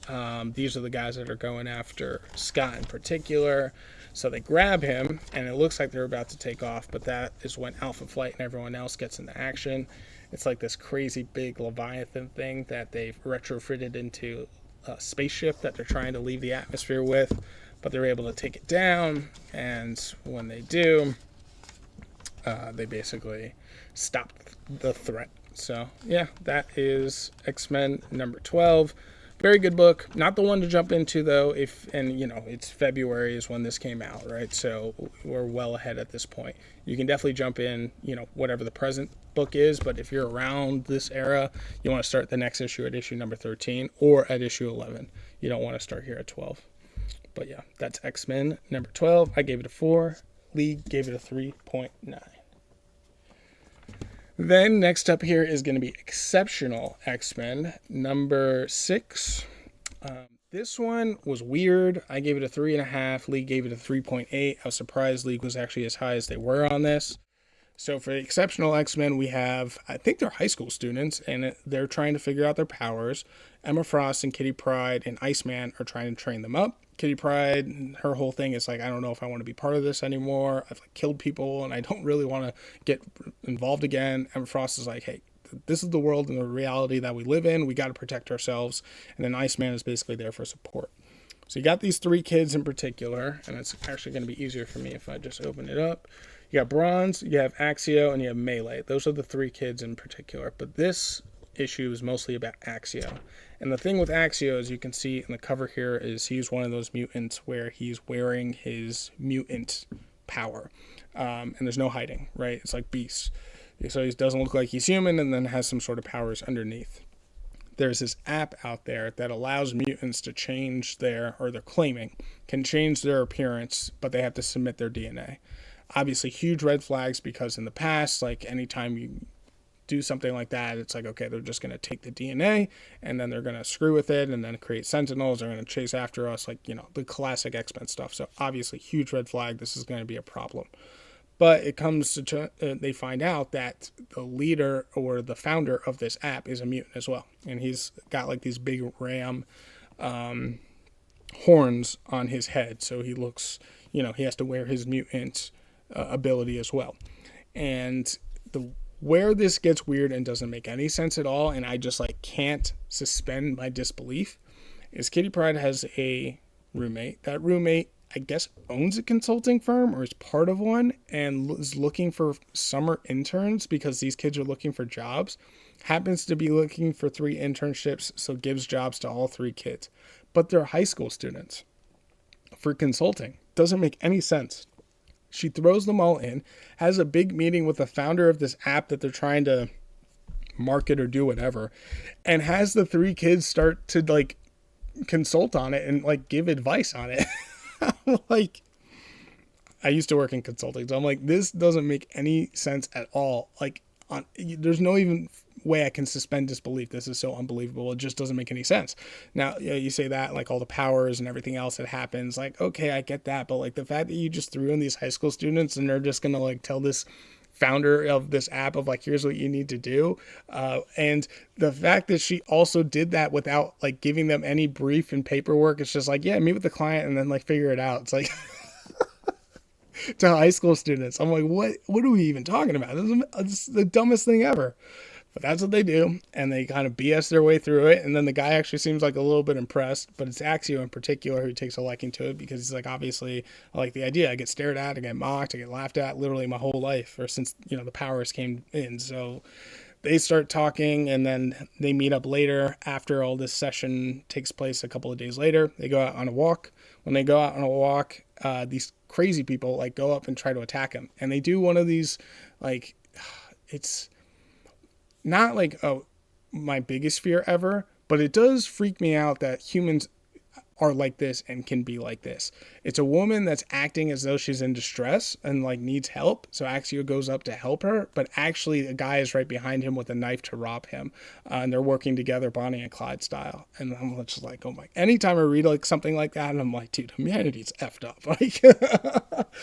These are the guys that are going after Scott in particular. So they grab him, and it looks like they're about to take off, but that is when Alpha Flight and everyone else gets into action. It's like this crazy big Leviathan thing that they've retrofitted into a spaceship that they're trying to leave the atmosphere with, but they're able to take it down, and when they do, they basically stop the threat. So, yeah, that is X-Men number 12. Very good book. Not the one to jump into, though, it's February is when this came out, right? So we're well ahead at this point. You can definitely jump in, whatever the present book is, but if you're around this era, you want to start the next issue at issue number 13 or at issue 11. You don't want to start here at 12. But yeah, that's X-Men number 12. I gave it a 4. Lee gave it a 3.9. Then next up here is going to be Exceptional X-Men number 6. This one was weird. I gave it a 3.5. Lee gave it a 3.8. I was surprised Lee was actually as high as they were on this. So for the Exceptional X-Men, we have, I think they're high school students, and they're trying to figure out their powers. Emma Frost and Kitty Pryde and Iceman are trying to train them up. Kitty Pryde, her whole thing is like, I don't know if I want to be part of this anymore. I've killed people, and I don't really want to get involved again. Emma Frost is like, hey, this is the world and the reality that we live in. We got to protect ourselves. And then Iceman is basically there for support. So you got these 3 kids in particular, and it's actually going to be easier for me if I just open it up. You got Bronze, you have Axio, and you have Melee. Those are the 3 kids in particular. But this issue is mostly about Axio. And the thing with Axio, as you can see in the cover here, is he's one of those mutants where he's wearing his mutant power. And there's no hiding, right? It's like Beast. So he doesn't look like he's human and then has some sort of powers underneath. There's this app out there that allows mutants to change they're claiming, can change their appearance, but they have to submit their DNA. Obviously, huge red flags because in the past, like anytime you do something like that, it's like, okay, they're just going to take the DNA and then they're going to screw with it and then create Sentinels. They're going to chase after us, like, the classic X-Men stuff. So obviously, huge red flag. This is going to be a problem. But it comes to, they find out that the leader or the founder of this app is a mutant as well. And he's got like these big ram horns on his head. So he looks, he has to wear his mutant ability as well. And where this gets weird and doesn't make any sense at all, and I just can't suspend my disbelief, is Kitty Pryde has a roommate. That roommate, I guess, owns a consulting firm or is part of one and is looking for summer interns because these kids are looking for jobs. Happens to be looking for 3 internships, so gives jobs to all 3 kids. But they're high school students for consulting. Doesn't make any sense. She throws them all in, has a big meeting with the founder of this app that they're trying to market or do whatever, and has the 3 kids start to consult on it and give advice on it. I used to work in consulting, so I'm like, this doesn't make any sense at all. There's no even way I can suspend disbelief. This is so unbelievable. It just doesn't make any sense. Now, you say that, all the powers and everything else that happens, okay, I get that, but the fact that you just threw in these high school students and they're just gonna tell this founder of this app of like, here's what you need to do. And the fact that she also did that without like giving them any brief and paperwork, it's just like, yeah, meet with the client and then like figure it out. It's like to high school students. I'm like, what are we even talking about? This is the dumbest thing ever. But that's what they do, and they kind of BS their way through it, and then the guy actually seems like a little bit impressed, but it's Axio in particular who takes a liking to it, because he's like, obviously, I like the idea. I get stared at, I get mocked, I get laughed at literally my whole life, or since, the powers came in. So they start talking, and then they meet up later after all this session takes place a couple of days later. They go out on a walk. When they go out on a walk, these crazy people like go up and try to attack him, and they do one of these, like, it's not like, oh, my biggest fear ever, but it does freak me out that humans are like this and can be like this. It's a woman that's acting as though she's in distress and like needs help. So Axio goes up to help her, but actually a guy is right behind him with a knife to rob him. And they're working together, Bonnie and Clyde style. And I'm just like, oh my, anytime I read like something like that, and I'm like, dude, humanity's effed up. Like,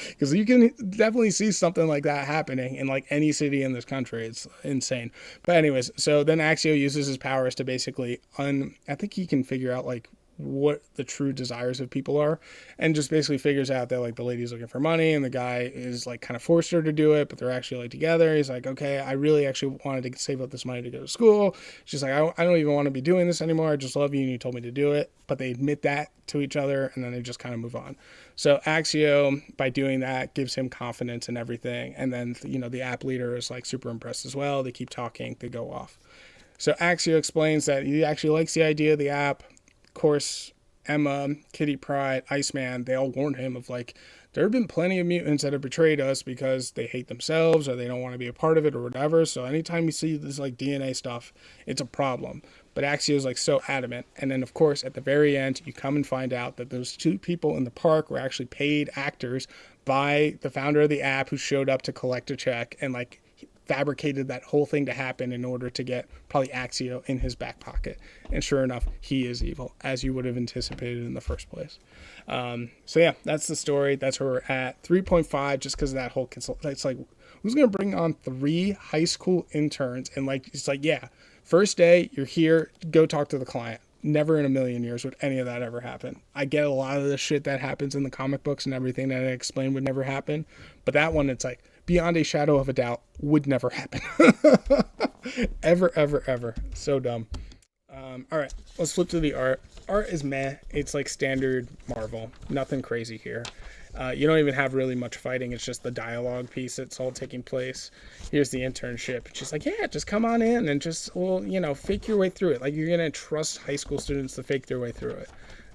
because you can definitely see something like that happening in like any city in this country. It's insane. But anyways, so then Axio uses his powers to basically I think he can figure out like what the true desires of people are, and just basically figures out that like the lady's looking for money and the guy is like kind of forced her to do it, but they're actually like together. He's like, okay, I really actually wanted to save up this money to go to school. She's like, I don't even want to be doing this anymore. I just love you and you told me to do it. But they admit that to each other, and then they just kind of move on. So Axio, by doing that, gives him confidence and everything. And then, the app leader is like super impressed as well. They keep talking, they go off. So Axio explains that he actually likes the idea of the app. Of course, Emma, Kitty Pryde, Iceman, they all warned him of like, there have been plenty of mutants that have betrayed us because they hate themselves or they don't want to be a part of it or whatever. So anytime you see this like DNA stuff, it's a problem. But Axio is like so adamant. And then of course, at the very end, you come and find out that those two people in the park were actually paid actors by the founder of the app who showed up to collect a check and like fabricated that whole thing to happen in order to get probably Axio in his back pocket. And sure enough, he is evil, as you would have anticipated in the first place. So yeah, that's the story. That's where we're at. 3.5, just because of that whole it's like, who's going to bring on 3 high school interns? And like, it's like, yeah, first day, you're here, go talk to the client. Never in a million years would any of that ever happen. I get a lot of the shit that happens in the comic books and everything that I explained would never happen. But that one, it's like, beyond a shadow of a doubt, would never happen. Ever, ever, ever. So dumb. All right, let's flip to the art. Art is meh. It's like standard Marvel. Nothing crazy here. You don't even have really much fighting. It's just the dialogue piece that's all taking place. Here's the internship. It's just like, yeah, just come on in and just, well, fake your way through it. Like, you're going to trust high school students to fake their way through it.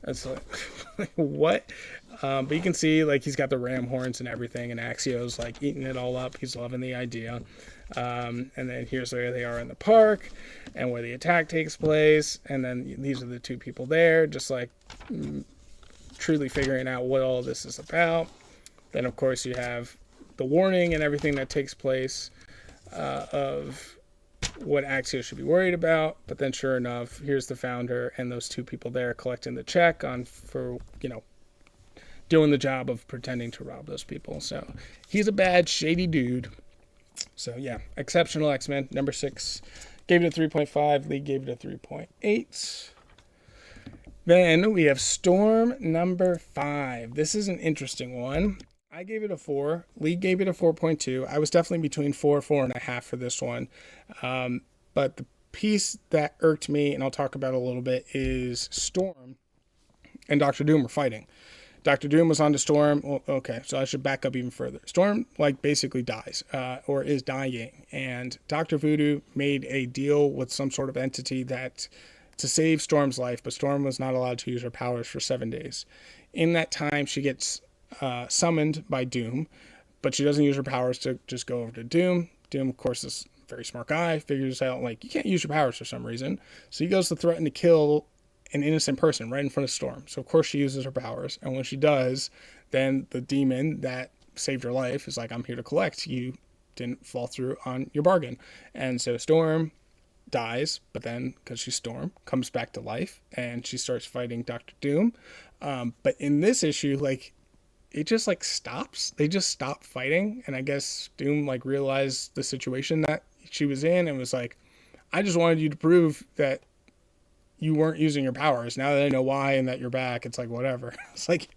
It's like, what? But you can see, like, he's got the ram horns and everything, and Axio's, like, eating it all up. He's loving the idea. And then here's where they are in the park and where the attack takes place. And then these are the two people there, just, like, truly figuring out what all this is about. Then, of course, you have the warning and everything that takes place of what Axio should be worried about. But then, sure enough, here's the founder and those two people there collecting the check for doing the job of pretending to rob those people. So he's a bad, shady dude. So yeah, Exceptional X-Men, number 6. Gave it a 3.5. Lee gave it a 3.8. Then we have Storm number 5. This is an interesting one. I gave it a 4. Lee gave it a 4.2. I was definitely between 4 and 4.5 for this one. But the piece that irked me, and I'll talk about it a little bit, is Storm and Dr. Doom were fighting. Dr. Doom was on to Storm. Well, okay, so I should back up even further. Storm, like, basically dies, or is dying. And Dr. Voodoo made a deal with some sort of entity to save Storm's life, but Storm was not allowed to use her powers for 7 days. In that time, she gets summoned by Doom, but she doesn't use her powers to just go over to Doom. Doom, of course, is a very smart guy, figures out, like, you can't use your powers for some reason. So he goes to threaten to kill an innocent person right in front of Storm. So, of course, she uses her powers. And when she does, then the demon that saved her life is like, I'm here to collect. You didn't fall through on your bargain. And so Storm dies, but then, because she's Storm, comes back to life, and she starts fighting Dr. Doom. But in this issue, like, it just like stops. They just stop fighting. And I guess Doom like realized the situation that she was in and was like, I just wanted you to prove that you weren't using your powers. Now that I know why and that you're back, it's like, whatever. It's like,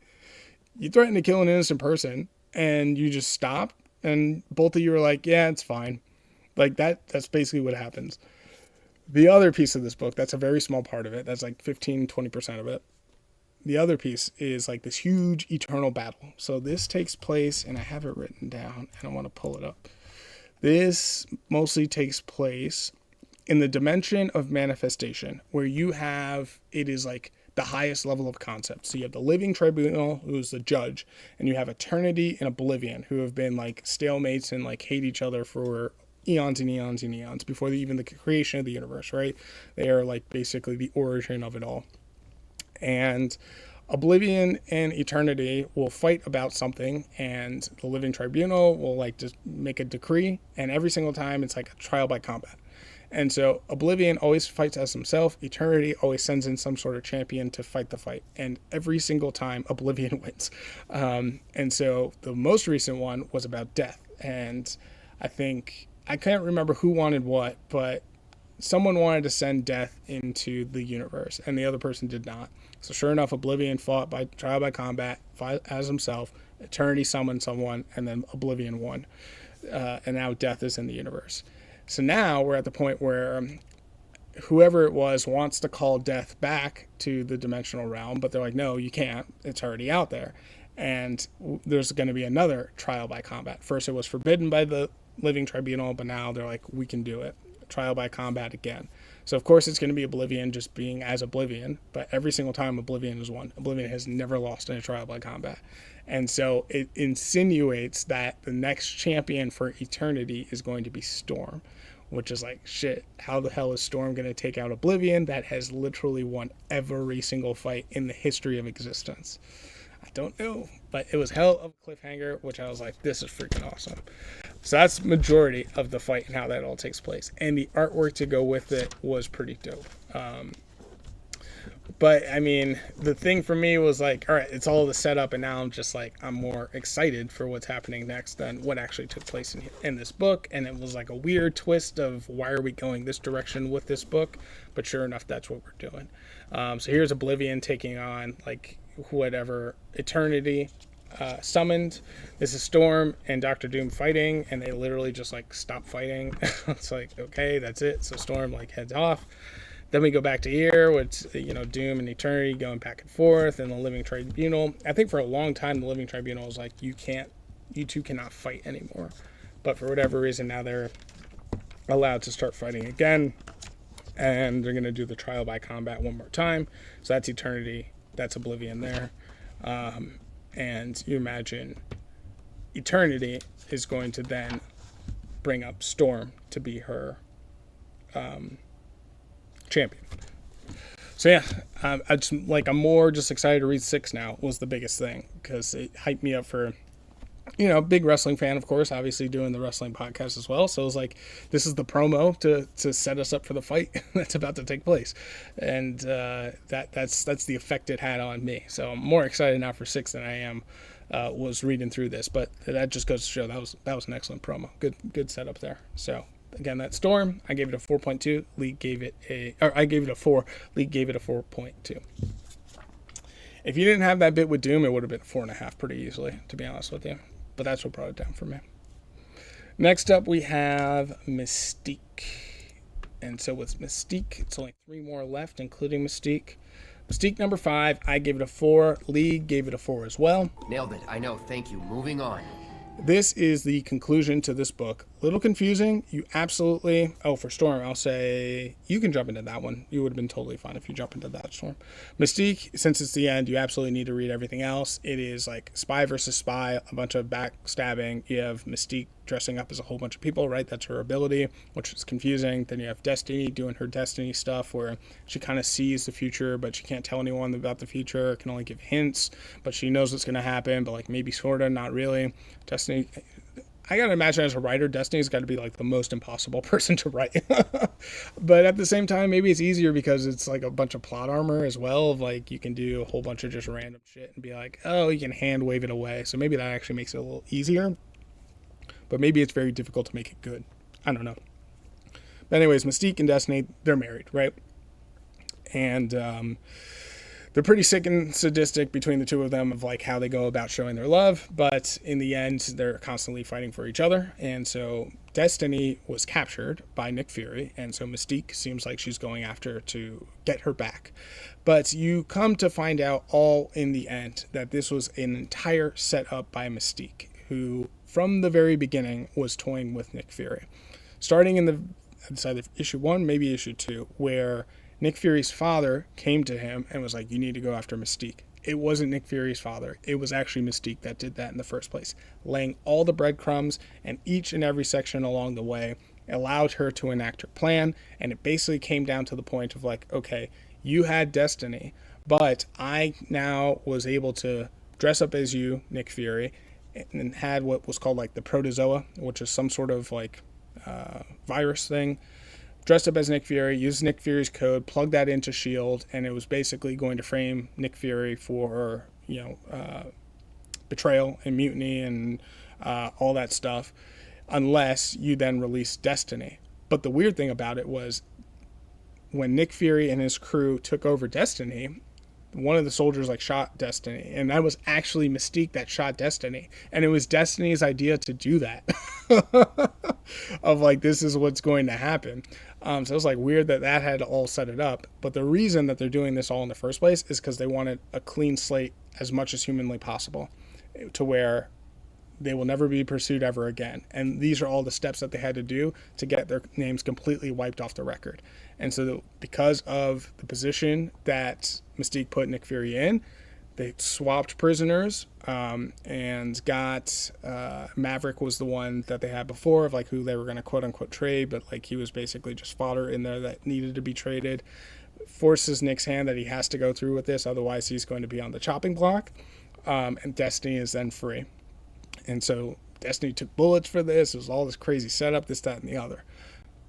you threatened to kill an innocent person and you just stopped. And both of you are like, yeah, it's fine. Like that's basically what happens. The other piece of this book, that's a very small part of it. That's like 15-20% of it. The other piece is like this huge eternal battle. So this takes place, and I have it written down, and I want to pull it up. This mostly takes place in the dimension of manifestation, where it is like the highest level of concept. So you have the living tribunal, who's the judge, and you have eternity and oblivion, who have been like stalemates and like hate each other for eons and eons and eons before even the creation of the universe, right? They are like basically the origin of it all. And oblivion and eternity will fight about something, and the living tribunal will like just make a decree, and every single time it's like a trial by combat. And so oblivion always fights as himself. Eternity always sends in some sort of champion to fight the fight, and every single time oblivion wins. And so the most recent one was about death, and I can't remember who wanted what, but someone wanted to send death into the universe, and the other person did not. So sure enough, Oblivion fought by trial by combat, fought as himself. Eternity summoned someone, and then Oblivion won. And now death is in the universe. So now we're at the point where whoever it was wants to call death back to the dimensional realm, but they're like, no, you can't. It's already out there. And there's going to be another trial by combat. First, it was forbidden by the living tribunal, but now they're like, we can do it. Trial by combat again. So of course it's going to be Oblivion just being as Oblivion, but every single time Oblivion has won. Oblivion has never lost in a trial by combat. And so it insinuates that the next champion for eternity is going to be Storm, which is like, shit, how the hell is Storm going to take out Oblivion that has literally won every single fight in the history of existence? I don't know, but it was hell of a cliffhanger, which I was like, this is freaking awesome. So that's majority of the fight and how that all takes place. And the artwork to go with it was pretty dope. But I mean, the thing for me was like, all right, it's all the setup, and now I'm just like, I'm more excited for what's happening next than what actually took place in this book. And it was like a weird twist of why are we going this direction with this book? But sure enough, that's what we're doing. So here's Oblivion taking on like whatever Eternity summoned. This is Storm and Doctor Doom fighting, and they literally just like stop fighting. It's like, okay, that's it. So Storm like heads off. Then we go back to here with, Doom and Eternity going back and forth, and the Living Tribunal. I think for a long time the Living Tribunal was like, you two cannot fight anymore. But for whatever reason now they're allowed to start fighting again, and they're going to do the trial by combat one more time. So that's Eternity, that's Oblivion there. And you imagine Eternity is going to then bring up Storm to be her champion. So yeah, I'm more just excited to read 6 now was the biggest thing, because it hyped me up for, big wrestling fan, of course, obviously doing the wrestling podcast as well. So it was like, this is the promo to set us up for the fight that's about to take place. And that's the effect it had on me. So I'm more excited now for 6 than I am was reading through this. But that just goes to show that was an excellent promo. Good setup there. So again, that Storm, I gave it a 4.2. I gave it a 4. League gave it a 4.2. If you didn't have that bit with Doom, it would have been 4.5 pretty easily, to be honest with you. But that's what brought it down for me. Next up, we have Mystique. And so with Mystique, it's only 3 more left, including Mystique. Mystique number 5, I gave it a 4. League gave it a 4 as well. Nailed it. I know. Thank you. Moving on. This is the conclusion to this book. A little confusing. You absolutely... Oh, for Storm, I'll say you can jump into that one. You would have been totally fine if you jump into that, Storm. Mystique, since it's the end, you absolutely need to read everything else. It is like spy versus spy, a bunch of backstabbing. You have Mystique dressing up as a whole bunch of people, right? That's her ability, which is confusing. Then you have Destiny doing her Destiny stuff where she kind of sees the future, but she can't tell anyone about the future, can only give hints, but she knows what's going to happen, but like maybe sort of, not really. Destiny, I gotta imagine as a writer, Destiny's got to be like the most impossible person to write. But at the same time, maybe it's easier because it's like a bunch of plot armor as well. Of like you can do a whole bunch of just random shit and be like, oh, you can hand wave it away. So maybe that actually makes it a little easier. But maybe it's very difficult to make it good. I don't know. But anyways, Mystique and Destiny, they're married, right? And they're pretty sick and sadistic between the two of them of like how they go about showing their love. But in the end, they're constantly fighting for each other. And so Destiny was captured by Nick Fury. And so Mystique seems like she's going after to get her back. But you come to find out all in the end that this was an entire setup by Mystique, who from the very beginning was toying with Nick Fury. Starting in it's either issue 1, maybe issue 2, where Nick Fury's father came to him and was like, you need to go after Mystique. It wasn't Nick Fury's father. It was actually Mystique that did that in the first place, laying all the breadcrumbs, and each and every section along the way allowed her to enact her plan. And it basically came down to the point of like, okay, you had Destiny, but I now was able to dress up as you, Nick Fury, and had what was called like the protozoa, which is some sort of like virus thing. Dressed up as Nick Fury, used Nick Fury's code, plugged that into S.H.I.E.L.D., and it was basically going to frame Nick Fury for, betrayal and mutiny and all that stuff, unless you then release Destiny. But the weird thing about it was when Nick Fury and his crew took over Destiny, one of the soldiers like shot Destiny, and that was actually Mystique that shot Destiny, and it was Destiny's idea to do that. Of like, this is what's going to happen. So it was like weird that had all set it up. But the reason that they're doing this all in the first place is because they wanted a clean slate as much as humanly possible, to where they will never be pursued ever again. And these are all the steps that they had to do to get their names completely wiped off the record. And so because of the position that Mystique put Nick Fury in, they swapped prisoners, and got Maverick was the one that they had before of like who they were going to quote unquote trade, but like he was basically just fodder in there that needed to be traded. Forces Nick's hand that he has to go through with this, otherwise he's going to be on the chopping block. And Destiny is then free. And so Destiny took bullets for this. It was all this crazy setup, this, that, and the other.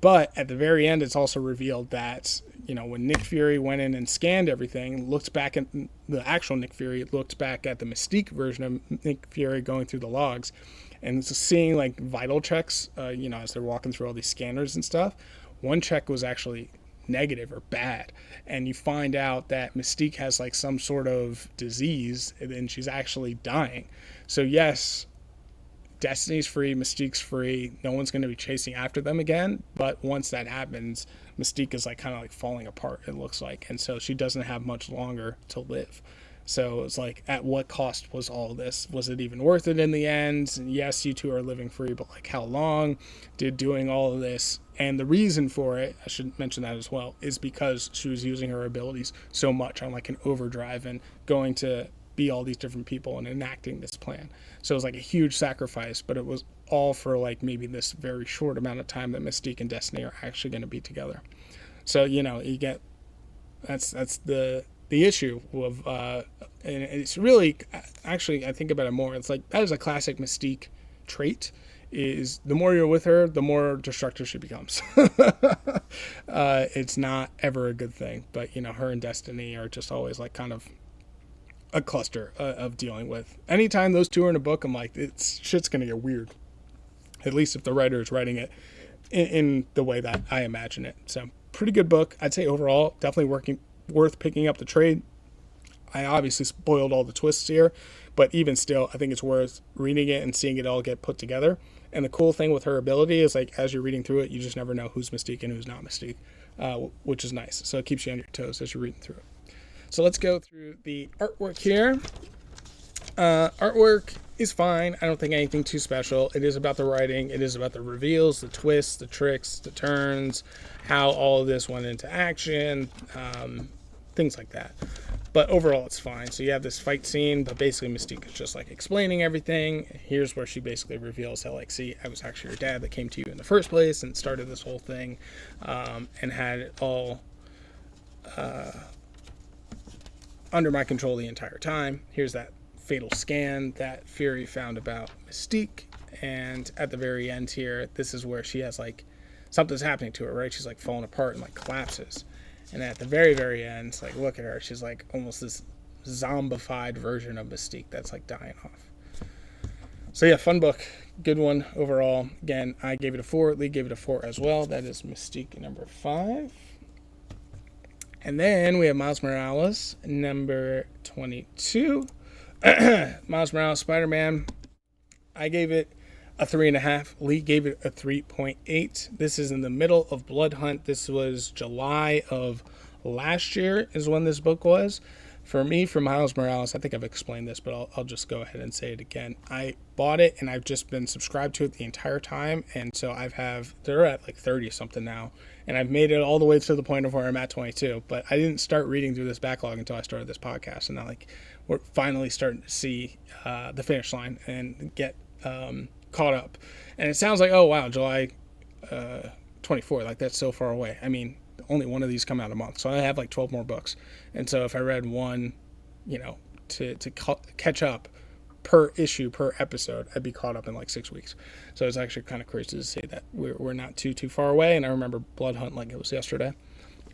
But at the very end, it's also revealed that, when Nick Fury went in and scanned everything, looked back at the actual Nick Fury, looked back at the Mystique version of Nick Fury going through the logs and seeing like vital checks, as they're walking through all these scanners and stuff. One check was actually negative or bad. And you find out that Mystique has like some sort of disease and she's actually dying. So yes, Destiny's free, Mystique's free. No one's going to be chasing after them again. But once that happens, Mystique is like kind of like falling apart, it looks like. And so she doesn't have much longer to live. So it's like, at what cost was all this? Was it even worth it in the end? And yes, you two are living free, but like how long did doing all of this? And the reason for it, I should mention that as well, is because she was using her abilities so much on like an overdrive and going to be all these different people and enacting this plan. So it was like a huge sacrifice, but it was all for like maybe this very short amount of time that Mystique and Destiny are actually going to be together. So, you get, that's the issue of, and it's really, actually, I think about it more, it's like, that is a classic Mystique trait, is the more you're with her, the more destructive she becomes. It's not ever a good thing, but, her and Destiny are just always like kind of a cluster of dealing with. Anytime those two are in a book, I'm like, shit's gonna get weird. At least if the writer is writing it in the way that I imagine it. So pretty good book. I'd say overall, definitely worth picking up the trade. I obviously spoiled all the twists here, but even still, I think it's worth reading it and seeing it all get put together. And the cool thing with her ability is like, as you're reading through it, you just never know who's Mystique and who's not Mystique, which is nice. So it keeps you on your toes as you're reading through it. So let's go through the artwork here. Artwork is fine. I don't think anything too special. It is about the writing. It is about the reveals, the twists, the tricks, the turns, how all of this went into action, things like that. But overall, it's fine. So you have this fight scene, but basically Mystique is just like explaining everything. Here's where she basically reveals how, like, see, I was actually your dad that came to you in the first place and started this whole thing, and had it all under my control the entire time. Here's that fatal scan that Fury found about Mystique, And at the very end here, this is where she has like something's happening to her, right? She's like falling apart and like collapses. And at the very, very end, like look at her. She's like almost this zombified version of Mystique that's like dying off. So yeah, fun book. Good one overall. Again, I gave it a 4. Lee gave it a 4 as well. That is Mystique number 5. And then we have Miles Morales, number 22. Miles Morales, Spider-Man. I gave it a 3.5. Lee gave it a 3.8. This is in the middle of Blood Hunt. This was July of last year is when this book was. For me, for Miles Morales, I think I've explained this, but I'll just go ahead and say it again. I bought it, and I've just been subscribed to it the entire time, and so they're at like 30 something now, and I've made it all the way to the point of where I'm at 22, but I didn't start reading through this backlog until I started this podcast, and now like we're finally starting to see the finish line and get caught up. And it sounds like, oh wow, July 24, like that's so far away. I mean, only one of these come out a month, so I have like 12 more books, and so if I read one, to catch up per issue per episode, I'd be caught up in like 6 weeks. So it's actually kind of crazy to say that we're not too far away. And I remember Blood Hunt like it was yesterday.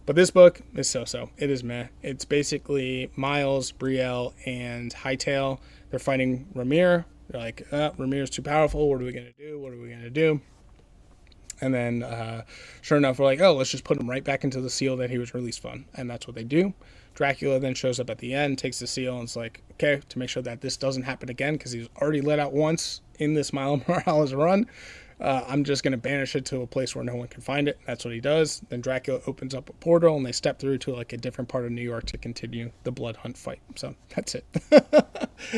But this book is so. It is meh. It's basically Miles, Brielle, and Hightail. They're fighting Ramir. They're like, Ramir's too powerful. What are we gonna do? And then, sure enough, we're like, oh, let's just put him right back into the seal that he was released from. And that's what they do. Dracula then shows up at the end, takes the seal, and it's like, okay, to make sure that this doesn't happen again, because he was already let out once in this Miles Morales run, I'm just going to banish it to a place where no one can find it. That's what he does. Then Dracula opens up a portal, and they step through to like a different part of New York to continue the Blood Hunt fight. So that's it.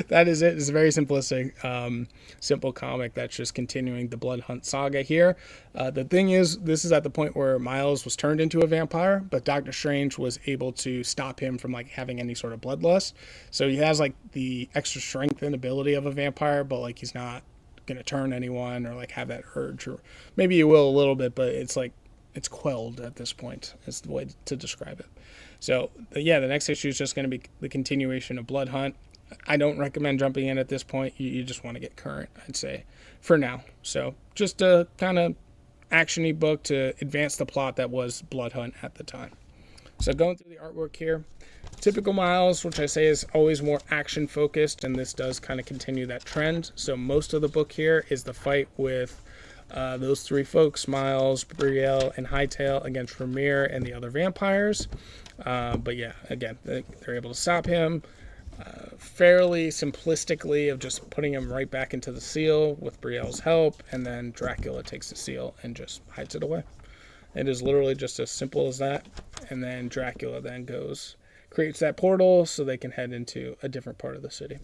That is it. It's a very simplistic, simple comic that's just continuing the Blood Hunt saga here. The thing is, this is at the point where Miles was turned into a vampire, but Doctor Strange was able to stop him from like having any sort of bloodlust. So he has like the extra strength and ability of a vampire, but like he's not gonna turn anyone or like have that urge, or maybe you will a little bit, but it's like it's quelled at this point is the way to describe it. So the next issue is just going to be the continuation of Blood Hunt. I don't recommend jumping in at this point. You just want to get current, I'd say, for now. So just a kind of action-y book to advance the plot that was Blood Hunt at the time. So going through the artwork here, typical Miles, which I say is always more action focused, and this does kind of continue that trend. So most of the book here is the fight with those three folks, Miles, Brielle, and Hightail, against Ramir and the other vampires. But yeah, again, they're able to stop him fairly simplistically of just putting him right back into the seal with Brielle's help, and then Dracula takes the seal and just hides it away. It is literally just as simple as that. And then Dracula then creates that portal so they can head into a different part of the city.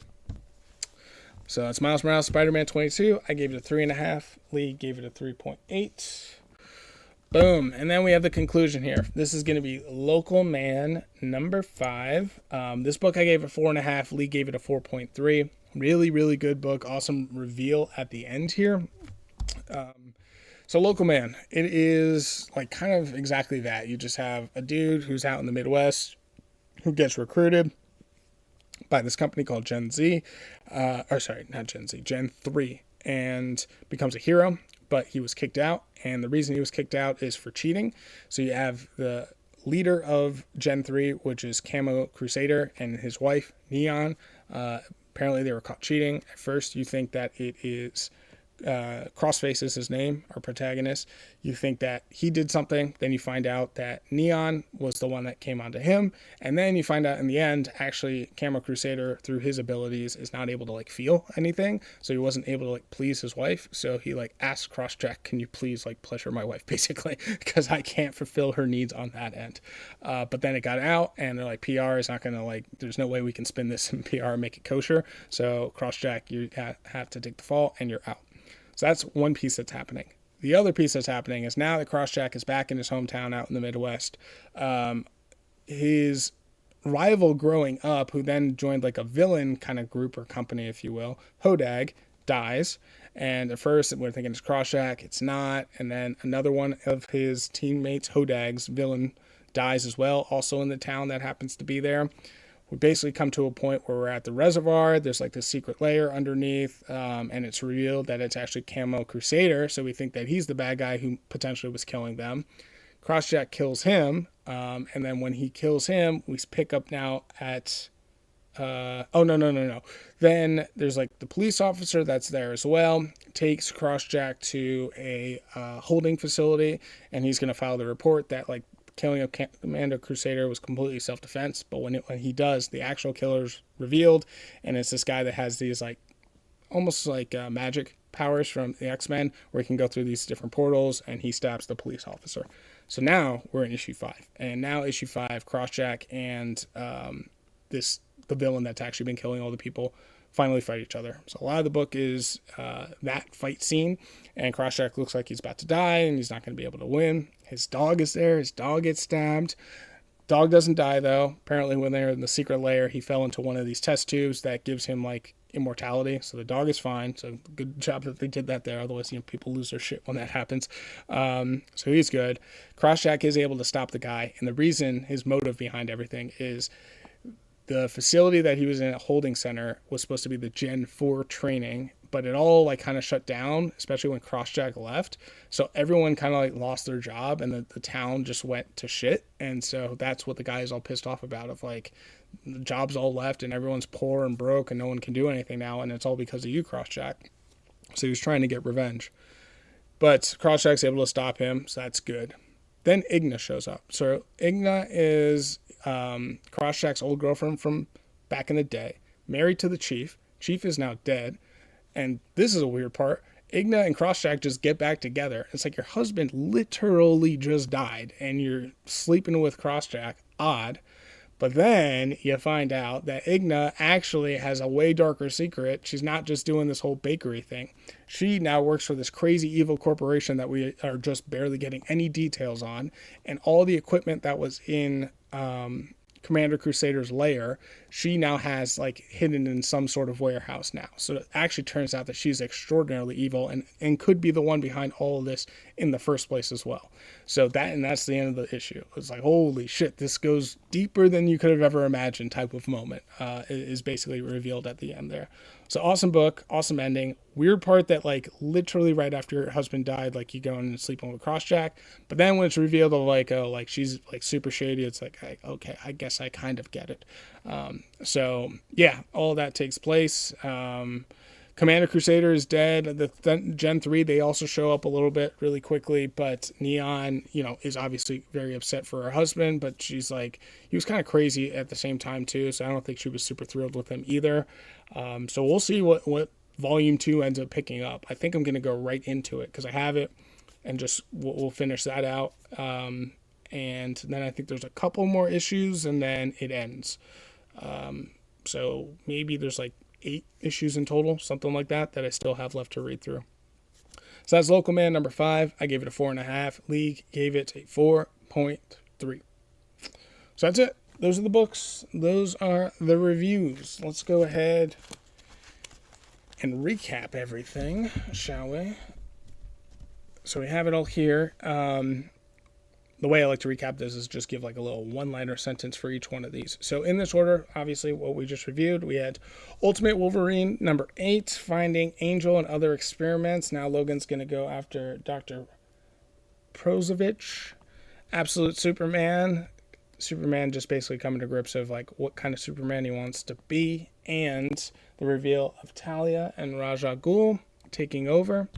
So that's Miles Morales, Spider-Man 22. I gave it a 3.5. Lee gave it a 3.8. Boom. And then we have the conclusion here. This is going to be Local Man number 5. This book I gave a 4.5. Lee gave it a 4.3. Really, really good book. Awesome reveal at the end here. So Local Man, it is like kind of exactly that. You just have a dude who's out in the Midwest who gets recruited by this company called Gen 3, and becomes a hero, but he was kicked out, and the reason he was kicked out is for cheating. So you have the leader of Gen 3, which is Camo Crusader, and his wife, Neon. Apparently they were caught cheating. At first you think that it is Crossface is his name, our protagonist. You think that he did something, then you find out that Neon was the one that came onto him, and then you find out in the end, actually, Camo Crusader, through his abilities, is not able to like feel anything, so he wasn't able to like please his wife. So he like asked Crossjack, "Can you please like pleasure my wife?" basically, because I can't fulfill her needs on that end. But then it got out, and they're like, PR is not gonna like. There's no way we can spin this in PR and make it kosher. So Crossjack, you have to take the fall, and you're out. So that's one piece that's happening. The other piece that's happening is now that Crossjack is back in his hometown out in the Midwest, his rival growing up, who then joined like a villain kind of group or company, if you will, Hodag, dies. And at first we're thinking it's Crossjack, it's not. And then another one of his teammates, Hodag's villain, dies as well, also in the town that happens to be there. we basically come to a point where we're at the reservoir. There's like this secret layer underneath, and it's revealed that it's actually Camo Crusader. So we think that he's the bad guy who potentially was killing them. Crossjack kills him, and then when he kills him, we pick up now at no. Then there's like the police officer that's there as well, takes Crossjack to a holding facility, and he's going to file the report that like killing of Commando Crusader was completely self-defense. But when he does, the actual killer's revealed, and it's this guy that has these like almost like magic powers from the X-Men, where he can go through these different portals, and he stabs the police officer. So now we're in issue 5, and now issue 5, Crossjack and the villain that's actually been killing all the people finally fight each other. So a lot of the book is that fight scene, and Crossjack looks like he's about to die and he's not going to be able to win. His dog is there. His dog gets stabbed. Dog doesn't die though. Apparently when they're in the secret lair, he fell into one of these test tubes that gives him like immortality. So the dog is fine. So good job that they did that there. Otherwise, people lose their shit when that happens. So he's good. Crossjack is able to stop the guy. And the reason, his motive behind everything is the facility that he was in at holding center was supposed to be the Gen 4 training, but it all like kind of shut down, especially when Crossjack left. So everyone kind of like lost their job, and the town just went to shit. And so that's what the guy is all pissed off about, of like the jobs all left and everyone's poor and broke and no one can do anything now. And it's all because of you, Crossjack. So he was trying to get revenge, but Crossjack's able to stop him. So that's good. Then Igna shows up. So Igna is Crossjack's old girlfriend from back in the day, married to the chief. Chief is now dead. And this is a weird part. Igna and Crossjack just get back together. It's like your husband literally just died and you're sleeping with Crossjack. Odd. But then you find out that Igna actually has a way darker secret. She's not just doing this whole bakery thing. She now works for this crazy evil corporation that we are just barely getting any details on. And all the equipment that was in Commander Crusader's lair, she now has like hidden in some sort of warehouse now. So it actually turns out that she's extraordinarily evil and could be the one behind all of this in the first place as well. So that's the end of the issue. It's like, holy shit, this goes deeper than you could have ever imagined type of moment is basically revealed at the end there. So awesome book, awesome ending. Weird part that like literally right after your husband died, like you go and sleeping with Crossjack. But then when it's revealed of like, oh, like she's like super shady, it's like, okay, I guess I kind of get it. So yeah, all that takes place. Commander Crusader is dead. The Gen 3, they also show up a little bit really quickly, but Neon, is obviously very upset for her husband, but she's like, he was kind of crazy at the same time too, so I don't think she was super thrilled with him either. So we'll see what Volume 2 ends up picking up. I think I'm going to go right into it because I have it, and just we'll finish that out. And then I think there's a couple more issues, and then it ends. So maybe there's like 8 issues in total, something like that I still have left to read through. So that's Local Man number 5. I gave it a 4.5. League gave it a 4.3. So that's it. Those are the books. Those are the reviews. Let's go ahead and recap everything, shall we? So we have it all here. The way I like to recap this is just give like a little one-liner sentence for each one of these. So in this order, obviously what we just reviewed, we had Ultimate Wolverine number 8, Finding Angel and Other Experiments. Now Logan's going to go after Dr. Prozovich. Absolute Superman just basically coming to grips of like what kind of Superman he wants to be, and the reveal of Talia and Raja Ghul taking over.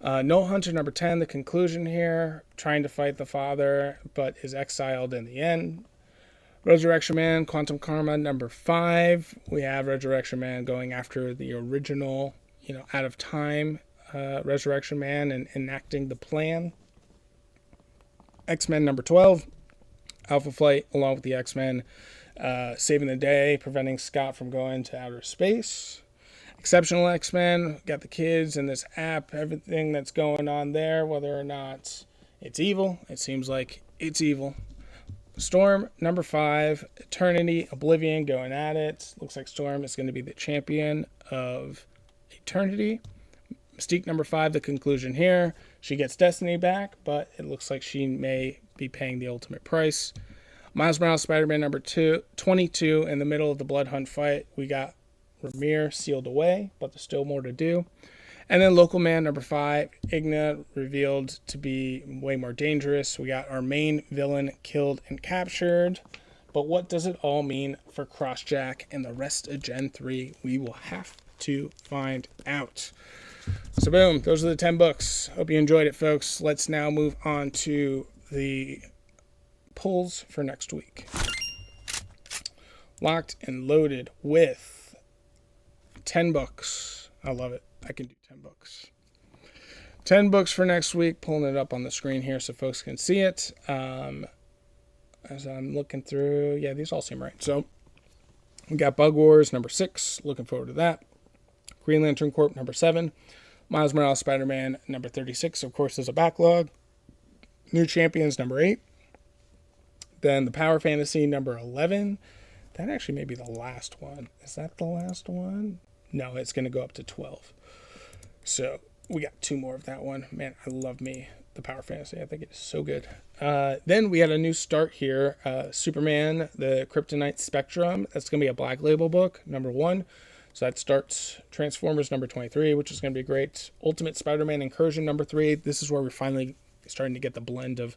Nullhunter number 10, the conclusion here, trying to fight the father, but is exiled in the end. Resurrection Man, Quantum Karma number 5. We have Resurrection Man going after the original, out of time Resurrection Man and enacting the plan. X-Men number 12, Alpha Flight, along with the X-Men, saving the day, preventing Scott from going to outer space. Exceptional X-Men, got the kids and this app, everything that's going on there, whether or not it's evil. It seems like it's evil. Storm, number 5, Eternity, Oblivion going at it. Looks like Storm is going to be the champion of Eternity. Mystique, number 5, the conclusion here. She gets Destiny back, but it looks like she may be paying the ultimate price. Miles Morales Spider-Man number 22 in the middle of the Blood Hunt fight. We got Ramir sealed away, but there's still more to do. And then Local Man number 5, Igna revealed to be way more dangerous. We got our main villain killed and captured. But what does it all mean for Crossjack and the rest of Gen 3? We will have to find out. So boom, those are the 10 books. Hope you enjoyed it, folks. Let's now move on to the pulls for next week. Locked and loaded with 10 books. I love it. I can do 10 books. 10 books for next week. Pulling it up on the screen here so folks can see it. As I'm looking through, yeah, these all seem right. So we got Bug Wars number 6. Looking forward to that. Green Lantern Corp number 7. Miles Morales Spider-Man number 36. Of course, there's a backlog. New Champions number 8. Then the Power Fantasy number 11. That actually may be the last one. Is that the last one? No, it's going to go up to 12. So we got 2 more of that one. Man, I love me the Power Fantasy. I think it is so good. Then we had a new start here. Superman, the Kryptonite Spectrum. That's going to be a Black Label book, number 1. So that starts Transformers number 23, which is going to be great. Ultimate Spider-Man Incursion number 3. This is where we're finally starting to get the blend of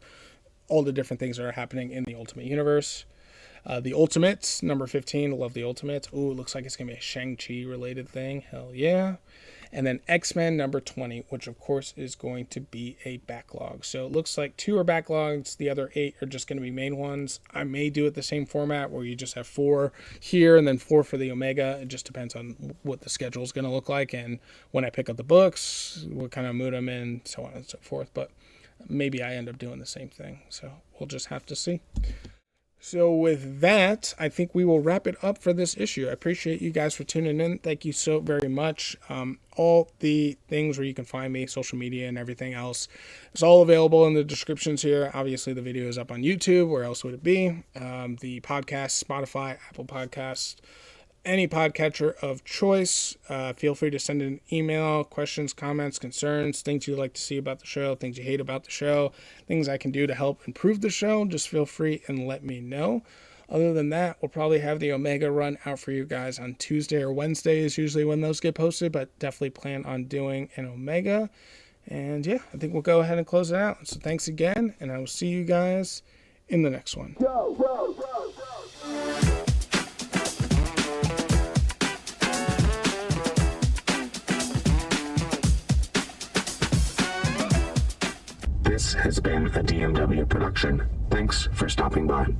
all the different things that are happening in the Ultimate Universe. The Ultimates, number 15. Love the Ultimates. Ooh, it looks like it's going to be a Shang-Chi related thing. Hell yeah. And then X-Men number 20, which of course is going to be a backlog. So it looks like 2 are backlogs. The other 8 are just going to be main ones. I may do it the same format where you just have 4 here and then 4 for the Omega. It just depends on what the schedule is going to look like and when I pick up the books, what kind of mood I'm in, so on and so forth. But maybe I end up doing the same thing. So we'll just have to see. So with that, I think we will wrap it up for this issue. I appreciate you guys for tuning in. Thank you so very much. All the things where you can find me, social media and everything else, it's all available in the descriptions here. Obviously, the video is up on YouTube. Where else would it be? The podcast, Spotify, Apple Podcasts, any podcatcher of choice. Feel free to send an email, questions, comments, concerns, things you'd like to see about the show, things you hate about the show, things I can do to help improve the show. Just feel free and let me know. Other than that, we'll probably have the Omega run out for you guys on Tuesday or Wednesday is usually when those get posted, but definitely plan on doing an Omega. And yeah, I think we'll go ahead and close it out. So thanks again, and I will see you guys in the next one. Go, go, go, go. This has been a DMW production. Thanks for stopping by.